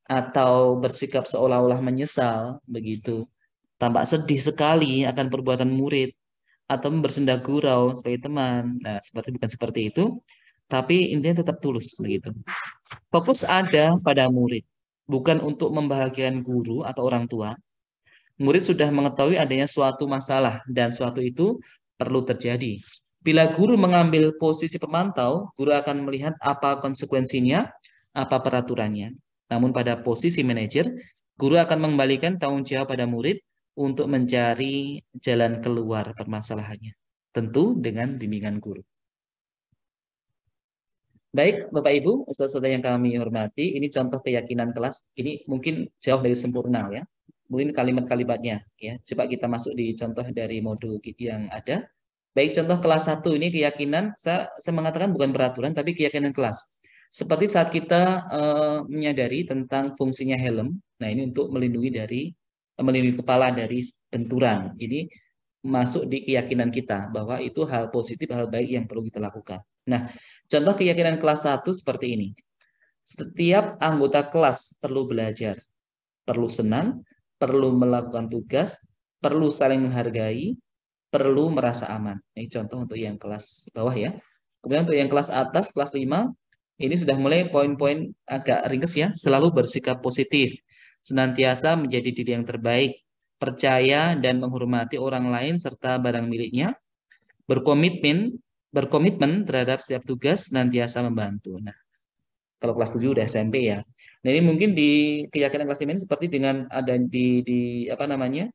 Speaker 1: atau bersikap seolah-olah menyesal, begitu. Tampak sedih sekali akan perbuatan murid, atau bersenda gurau sebagai teman. Nah, bukan seperti itu, tapi intinya tetap tulus, begitu. Fokus ada pada murid, bukan untuk membahagiakan guru atau orang tua. Murid sudah mengetahui adanya suatu masalah dan suatu itu perlu terjadi. Bila guru mengambil posisi pemantau, guru akan melihat apa konsekuensinya, apa peraturannya. Namun pada posisi manajer, guru akan mengembalikan tanggung jawab pada murid untuk mencari jalan keluar permasalahannya. Tentu dengan bimbingan guru. Baik, Bapak Ibu, saudara yang kami hormati, ini contoh keyakinan kelas. Ini mungkin jauh dari sempurna ya. Mungkin kalimat-kalimatnya ya. Coba kita masuk di contoh dari modul yang ada. Baik, contoh kelas 1 ini keyakinan, saya mengatakan bukan peraturan, tapi keyakinan kelas. Seperti saat kita menyadari tentang fungsinya helm. Nah, ini untuk melindungi kepala dari benturan. Ini masuk di keyakinan kita bahwa itu hal positif, hal baik yang perlu kita lakukan. Nah, contoh keyakinan kelas 1 seperti ini. Setiap anggota kelas perlu belajar, perlu senang, perlu melakukan tugas, perlu saling menghargai, perlu merasa aman. Ini contoh untuk yang kelas bawah ya. Kemudian untuk yang kelas atas, kelas 5, ini sudah mulai poin-poin agak ringkas ya. Selalu bersikap positif, senantiasa menjadi diri yang terbaik, percaya dan menghormati orang lain serta barang miliknya, berkomitmen terhadap setiap tugas, senantiasa membantu. Nah, kalau kelas 7 udah SMP ya. Nah, ini mungkin di keyakinan kelas 5 ini seperti dengan ada di apa namanya?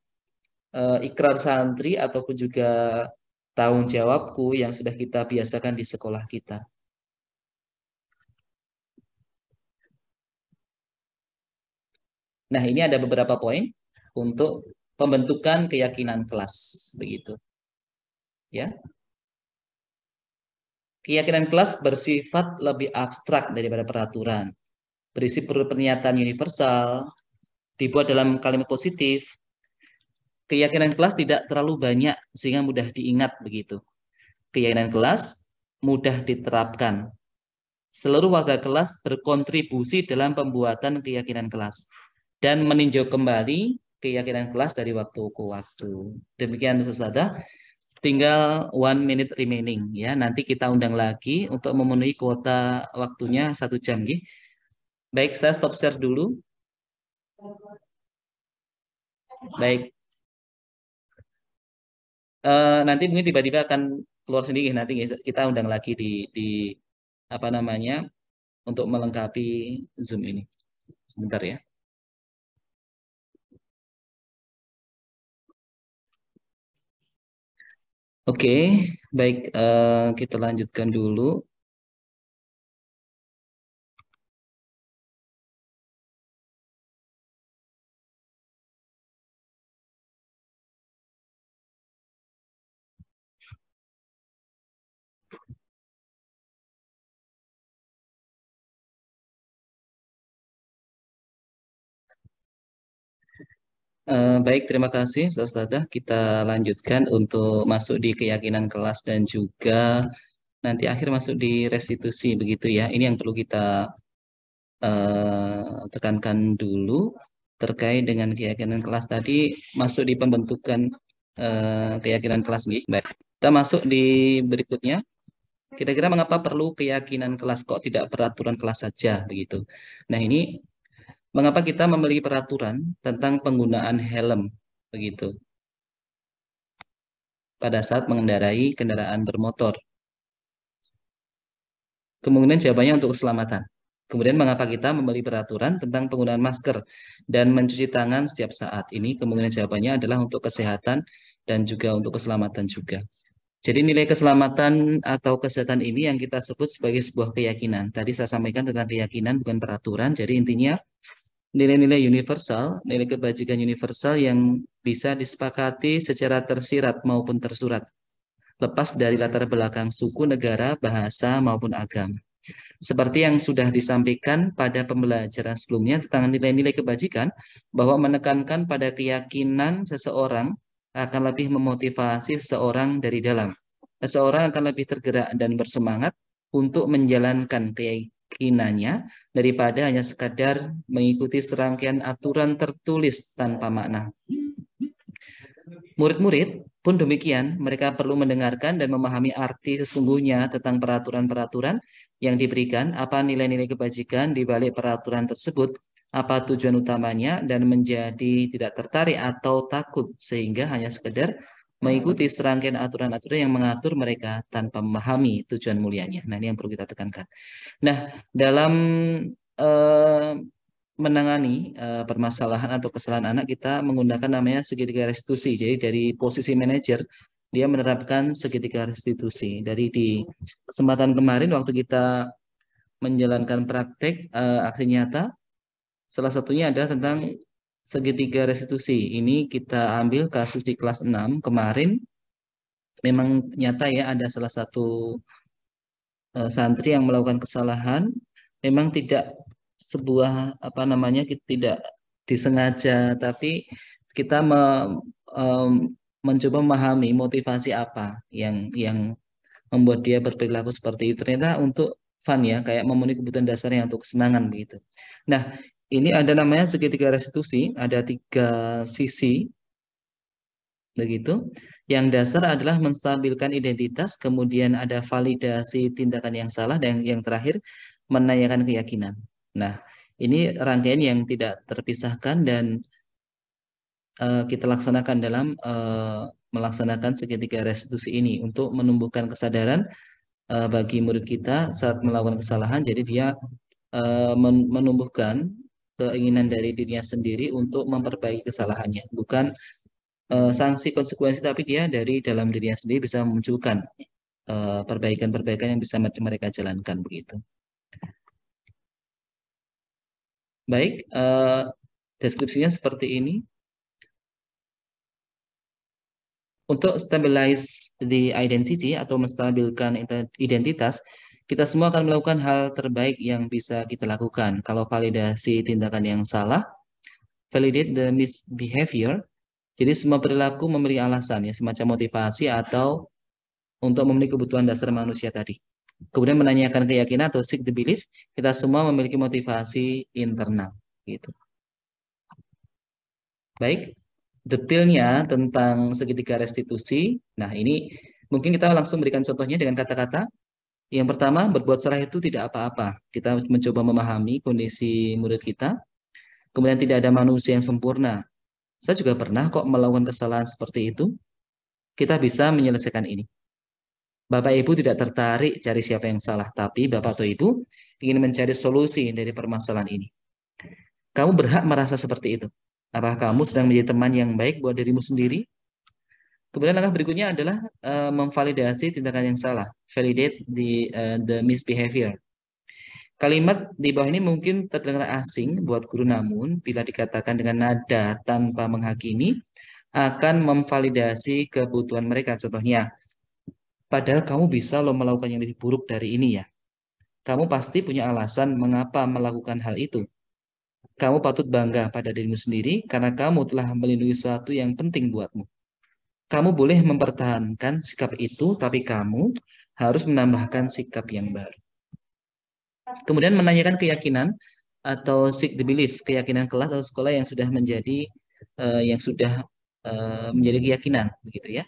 Speaker 1: Ikrar santri ataupun juga tanggung jawabku yang sudah kita biasakan di sekolah kita. Nah, ini ada beberapa poin untuk pembentukan keyakinan kelas begitu. Ya. Keyakinan kelas bersifat lebih abstrak daripada peraturan. Berisi pernyataan universal, dibuat dalam kalimat positif. Keyakinan kelas tidak terlalu banyak sehingga mudah diingat begitu. Keyakinan kelas mudah diterapkan. Seluruh warga kelas berkontribusi dalam pembuatan keyakinan kelas dan meninjau kembali keyakinan kelas dari waktu ke waktu. Demikian Ustaz. Tinggal 1 minute remaining ya. Nanti kita undang lagi untuk memenuhi kuota waktunya 1 jam. Gitu. Baik, saya stop share dulu. Baik. Nanti mungkin tiba-tiba akan keluar sendiri. Nanti kita undang lagi di apa namanya untuk melengkapi Zoom ini. Sebentar ya. Oke, baik. Kita lanjutkan dulu. Baik, terima kasih, Ustazah. Kita lanjutkan untuk masuk di keyakinan kelas dan juga nanti akhir masuk di restitusi begitu ya. Ini yang perlu kita tekankan dulu terkait dengan keyakinan kelas tadi masuk di pembentukan keyakinan kelas nih. Baik, kita masuk di berikutnya. Kira-kira mengapa perlu keyakinan kelas kok tidak peraturan kelas saja begitu. Nah, ini mengapa kita memiliki peraturan tentang penggunaan helm begitu pada saat mengendarai kendaraan bermotor. Kemungkinan jawabannya untuk keselamatan. Kemudian mengapa kita membeli peraturan tentang penggunaan masker dan mencuci tangan setiap saat? Ini kemungkinan jawabannya adalah untuk kesehatan dan juga untuk keselamatan juga. Jadi nilai keselamatan atau kesehatan ini yang kita sebut sebagai sebuah keyakinan. Tadi saya sampaikan tentang keyakinan bukan peraturan. Jadi intinya nilai-nilai universal, nilai kebajikan universal yang bisa disepakati secara tersirat maupun tersurat. Lepas dari latar belakang suku, negara, bahasa, maupun agama. Seperti yang sudah disampaikan pada pembelajaran sebelumnya tentang nilai-nilai kebajikan, bahwa menekankan pada keyakinan seseorang akan lebih memotivasi seseorang dari dalam. Seseorang akan lebih tergerak dan bersemangat untuk menjalankan keyakinannya daripada hanya sekadar mengikuti serangkaian aturan tertulis tanpa makna. Murid-murid pun demikian, mereka perlu mendengarkan dan memahami arti sesungguhnya tentang peraturan-peraturan yang diberikan, apa nilai-nilai kebajikan di balik peraturan tersebut, apa tujuan utamanya, dan menjadi tidak tertarik atau takut sehingga hanya sekedar mengikuti serangkaian aturan-aturan yang mengatur mereka tanpa memahami tujuan mulianya. Nah, ini yang perlu kita tekankan. Nah, dalam eh, menangani permasalahan atau kesalahan anak, kita menggunakan namanya segitiga restitusi. Jadi dari posisi manajer dia menerapkan segitiga restitusi. Dari di kesempatan kemarin waktu kita menjalankan praktek aksi nyata, salah satunya adalah tentang segitiga restitusi. Ini kita ambil kasus di kelas 6 kemarin. Memang nyata ya ada salah satu santri yang melakukan kesalahan, memang tidak sebuah apa namanya tidak disengaja, tapi kita em, mencoba memahami motivasi apa yang membuat dia berperilaku seperti itu. Ternyata untuk fun ya, kayak memenuhi kebutuhan dasarnya untuk kesenangan begitu. Nah, ini ada namanya segitiga restitusi, ada 3 sisi begitu. Yang dasar adalah menstabilkan identitas, kemudian ada validasi tindakan yang salah, dan yang terakhir menanyakan keyakinan. Nah, ini rangkaian yang tidak terpisahkan dan kita laksanakan dalam melaksanakan segitiga restitusi ini untuk menumbuhkan kesadaran bagi murid kita saat melakukan kesalahan. Jadi dia menumbuhkan keinginan dari dirinya sendiri untuk memperbaiki kesalahannya, bukan sanksi konsekuensi, tapi dia dari dalam dirinya sendiri bisa memunculkan perbaikan-perbaikan yang bisa mereka jalankan begitu. Baik, deskripsinya seperti ini. Untuk stabilize the identity atau menstabilkan identitas, kita semua akan melakukan hal terbaik yang bisa kita lakukan. Kalau validasi tindakan yang salah, validate the misbehavior. Jadi semua perilaku memiliki alasan ya, semacam motivasi atau untuk memenuhi kebutuhan dasar manusia tadi. Kemudian menanyakan keyakinan atau seek the belief, kita semua memiliki motivasi internal gitu. Baik, detailnya tentang segitiga restitusi. Nah, ini mungkin kita langsung berikan contohnya dengan kata-kata. Yang pertama, berbuat salah itu tidak apa-apa. Kita mencoba memahami kondisi murid kita. Kemudian tidak ada manusia yang sempurna. Saya juga pernah kok melakukan kesalahan seperti itu. Kita bisa menyelesaikan ini. Bapak Ibu tidak tertarik cari siapa yang salah, tapi Bapak atau Ibu ingin mencari solusi dari permasalahan ini. Kamu berhak merasa seperti itu. Apakah kamu sedang menjadi teman yang baik buat dirimu sendiri? Kemudian langkah berikutnya adalah memvalidasi tindakan yang salah, validate the misbehavior. Kalimat di bawah ini mungkin terdengar asing buat guru, namun bila dikatakan dengan nada tanpa menghakimi, akan memvalidasi kebutuhan mereka. Contohnya, padahal kamu bisa loh melakukan yang lebih buruk dari ini ya. Kamu pasti punya alasan mengapa melakukan hal itu. Kamu patut bangga pada dirimu sendiri karena kamu telah melindungi sesuatu yang penting buatmu. Kamu boleh mempertahankan sikap itu, tapi kamu harus menambahkan sikap yang baru. Kemudian menanyakan keyakinan atau seek the belief, keyakinan kelas atau sekolah yang sudah menjadi menjadi keyakinan, begitu ya.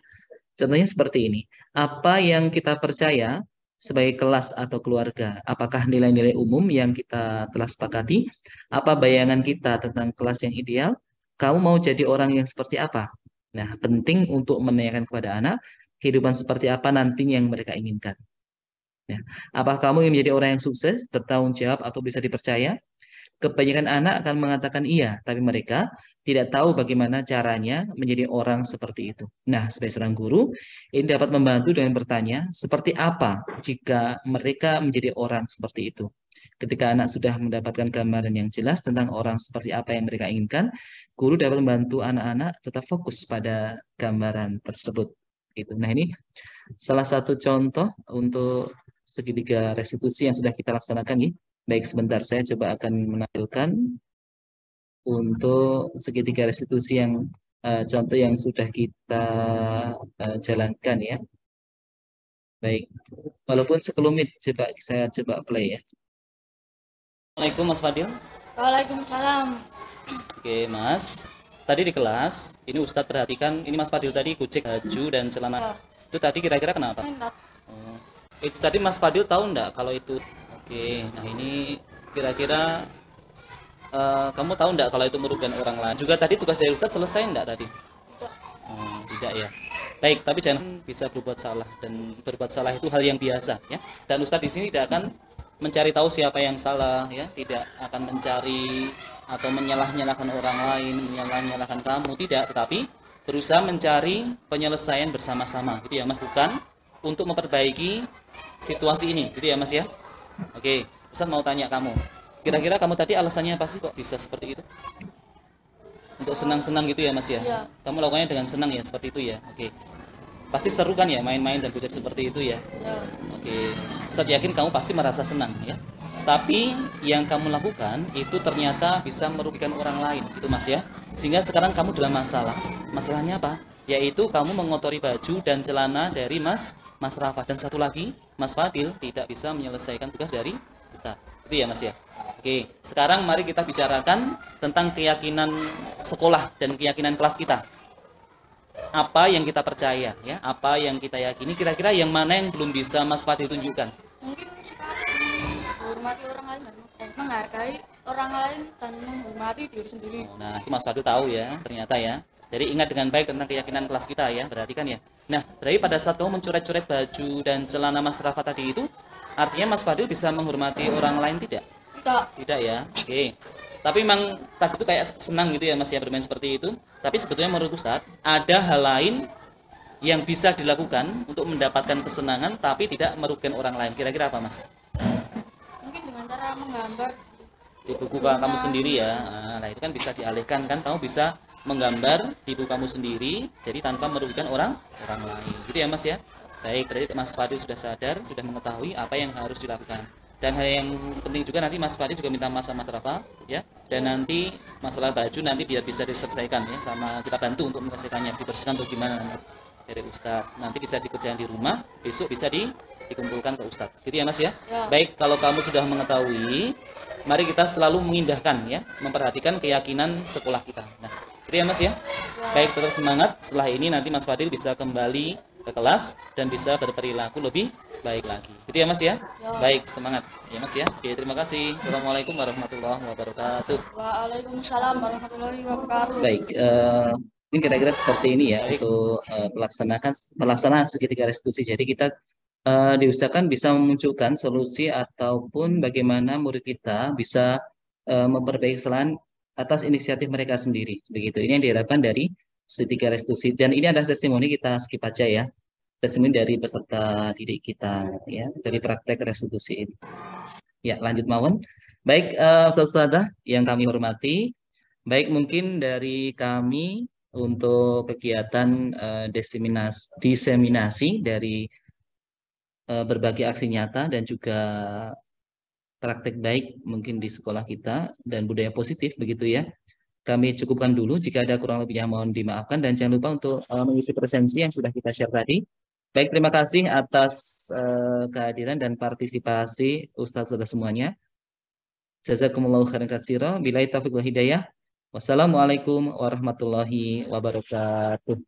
Speaker 1: Contohnya seperti ini. Apa yang kita percaya sebagai kelas atau keluarga? Apakah nilai-nilai umum yang kita telah sepakati? Apa bayangan kita tentang kelas yang ideal? Kamu mau jadi orang yang seperti apa? Nah, penting untuk menanyakan kepada anak kehidupan seperti apa nantinya yang mereka inginkan. Ya. Apakah kamu ingin menjadi orang yang sukses, bertanggung jawab, atau bisa dipercaya? Kebanyakan anak akan mengatakan iya, tapi mereka tidak tahu bagaimana caranya menjadi orang seperti itu. Nah, sebagai seorang guru, ini dapat membantu dengan bertanya, seperti apa jika mereka menjadi orang seperti itu? Ketika anak sudah mendapatkan gambaran yang jelas tentang orang seperti apa yang mereka inginkan, guru dapat membantu anak-anak tetap fokus pada gambaran tersebut. Gitu. Nah, ini salah satu contoh untuk segitiga restitusi yang sudah kita laksanakan nih. Baik, sebentar saya coba akan menampilkan untuk segitiga restitusi yang contoh yang sudah kita jalankan ya. Baik, walaupun sekelumit coba saya coba play ya. Assalamualaikum Mas Fadil.
Speaker 3: Waalaikumsalam.
Speaker 1: Oke Mas, tadi di kelas ini Ustadz perhatikan ini Mas Fadil tadi kucek baju dan celana.
Speaker 3: Ya.
Speaker 1: Itu tadi kira-kira kenapa?
Speaker 3: Minta.
Speaker 1: Oh, itu tadi Mas Fadil tahu enggak kalau itu? Oke, nah ini kira-kira kamu tahu enggak kalau itu merugikan orang lain? Juga tadi tugas dari Ustadz selesai enggak tadi?
Speaker 3: Tidak.
Speaker 1: Oh, tidak ya. Baik, tapi jangan bisa berbuat salah dan berbuat salah itu hal yang biasa ya. Dan Ustadz di sini tidak akan mencari tahu siapa yang salah ya, tidak akan mencari atau menyalah-nyalahkan orang lain, menyalah-nyalahkan kamu, tidak, tetapi berusaha mencari penyelesaian bersama-sama gitu ya Mas, bukan untuk memperbaiki situasi ini gitu ya Mas ya. Oke, Ustaz mau tanya kamu, kira-kira kamu tadi alasannya apa sih kok bisa seperti itu? Untuk senang-senang gitu ya Mas ya?
Speaker 3: Iya.
Speaker 1: Kamu lakukannya dengan senang ya seperti itu ya? Oke, pasti seru kan ya main-main dan belajar seperti itu ya?
Speaker 3: Ya.
Speaker 1: Oke, Ustaz yakin kamu pasti merasa senang ya. Tapi yang kamu lakukan itu ternyata bisa merugikan orang lain, gitu Mas ya. Sehingga sekarang kamu dalam masalah. Masalahnya apa? Yaitu kamu mengotori baju dan celana dari Mas Rafa, dan satu lagi Mas Fadil tidak bisa menyelesaikan tugas dari Ustaz. Itu ya Mas ya. Oke, sekarang mari kita bicarakan tentang keyakinan sekolah dan keyakinan kelas kita. Apa yang kita percaya ya, apa yang kita yakini, kira-kira yang mana yang belum bisa Mas Fadil tunjukkan?
Speaker 3: Mungkin sikap menghormati orang lain dan menghargai orang lain dan menghormati diri sendiri.
Speaker 1: Nah, itu Mas Fadil tahu ya, ternyata ya. Jadi ingat dengan baik tentang keyakinan kelas kita ya, perhatikan ya. Nah, berarti pada saat kamu mencoret-coret baju dan celana Mas Rafa tadi itu, artinya Mas Fadil bisa menghormati orang lain tidak?
Speaker 3: Tidak.
Speaker 1: Tidak ya, oke. Tapi memang tadi itu kayak senang gitu ya Mas ya bermain seperti itu. Tapi sebetulnya menurut Ustadz, ada hal lain yang bisa dilakukan untuk mendapatkan kesenangan tapi tidak merugikan orang lain. Kira-kira apa Mas?
Speaker 3: Mungkin dengan cara menggambar
Speaker 1: Di buku kamu sendiri ya. Nah, itu kan bisa dialihkan kan, kamu bisa menggambar di buku kamu sendiri, jadi tanpa merugikan orang lain. Gitu ya Mas ya. Baik, berarti Mas Fadil sudah sadar, sudah mengetahui apa yang harus dilakukan. Dan hal yang penting juga nanti Mas Fadil juga minta maaf sama Mas Rafa ya. Dan nanti masalah baju nanti biar bisa diselesaikan ya, sama kita bantu untuk menyelesaikannya, dibersihkan atau gimana dari Ustadz. Nanti bisa dikerjakan di rumah, besok bisa dikumpulkan ke Ustadz. Gitu ya Mas ya.
Speaker 3: Ya.
Speaker 1: Baik, kalau kamu sudah mengetahui, mari kita selalu mengindahkan ya, memperhatikan keyakinan sekolah kita. Nah, gitu ya Mas ya. Baik, tetap semangat. Setelah ini nanti Mas Fadil bisa kembali ke kelas dan bisa berperilaku lebih baik lagi. Gitu ya Mas ya. Baik, semangat ya Mas ya. Oke, terima kasih. Assalamualaikum warahmatullahi wabarakatuh.
Speaker 3: Waalaikumsalam warahmatullahi wabarakatuh.
Speaker 1: Baik, ini kira-kira seperti ini ya untuk pelaksanaan segitiga restitusi. Jadi kita diusahakan bisa memunculkan solusi ataupun bagaimana murid kita bisa memperbaiki kesalahan atas inisiatif mereka sendiri. Begitu. Ini yang diharapkan dari segitiga restitusi. Dan ini adalah testimoni, kita skip aja ya. Testimoni dari peserta didik kita ya, dari praktek restitusi ini. Ya, lanjut mawon. Baik, Ustazah yang kami hormati, baik mungkin dari kami untuk kegiatan diseminasi dari berbagai aksi nyata dan juga praktek baik mungkin di sekolah kita dan budaya positif begitu ya. Kami cukupkan dulu, jika ada kurang lebihnya mohon dimaafkan dan jangan lupa untuk mengisi presensi yang sudah kita share tadi. Baik, terima kasih atas kehadiran dan partisipasi Ustadz saudara semuanya. Jazakumullahu khairan katsira. Billahi taufiq wal hidayah. Wassalamualaikum warahmatullahi wabarakatuh.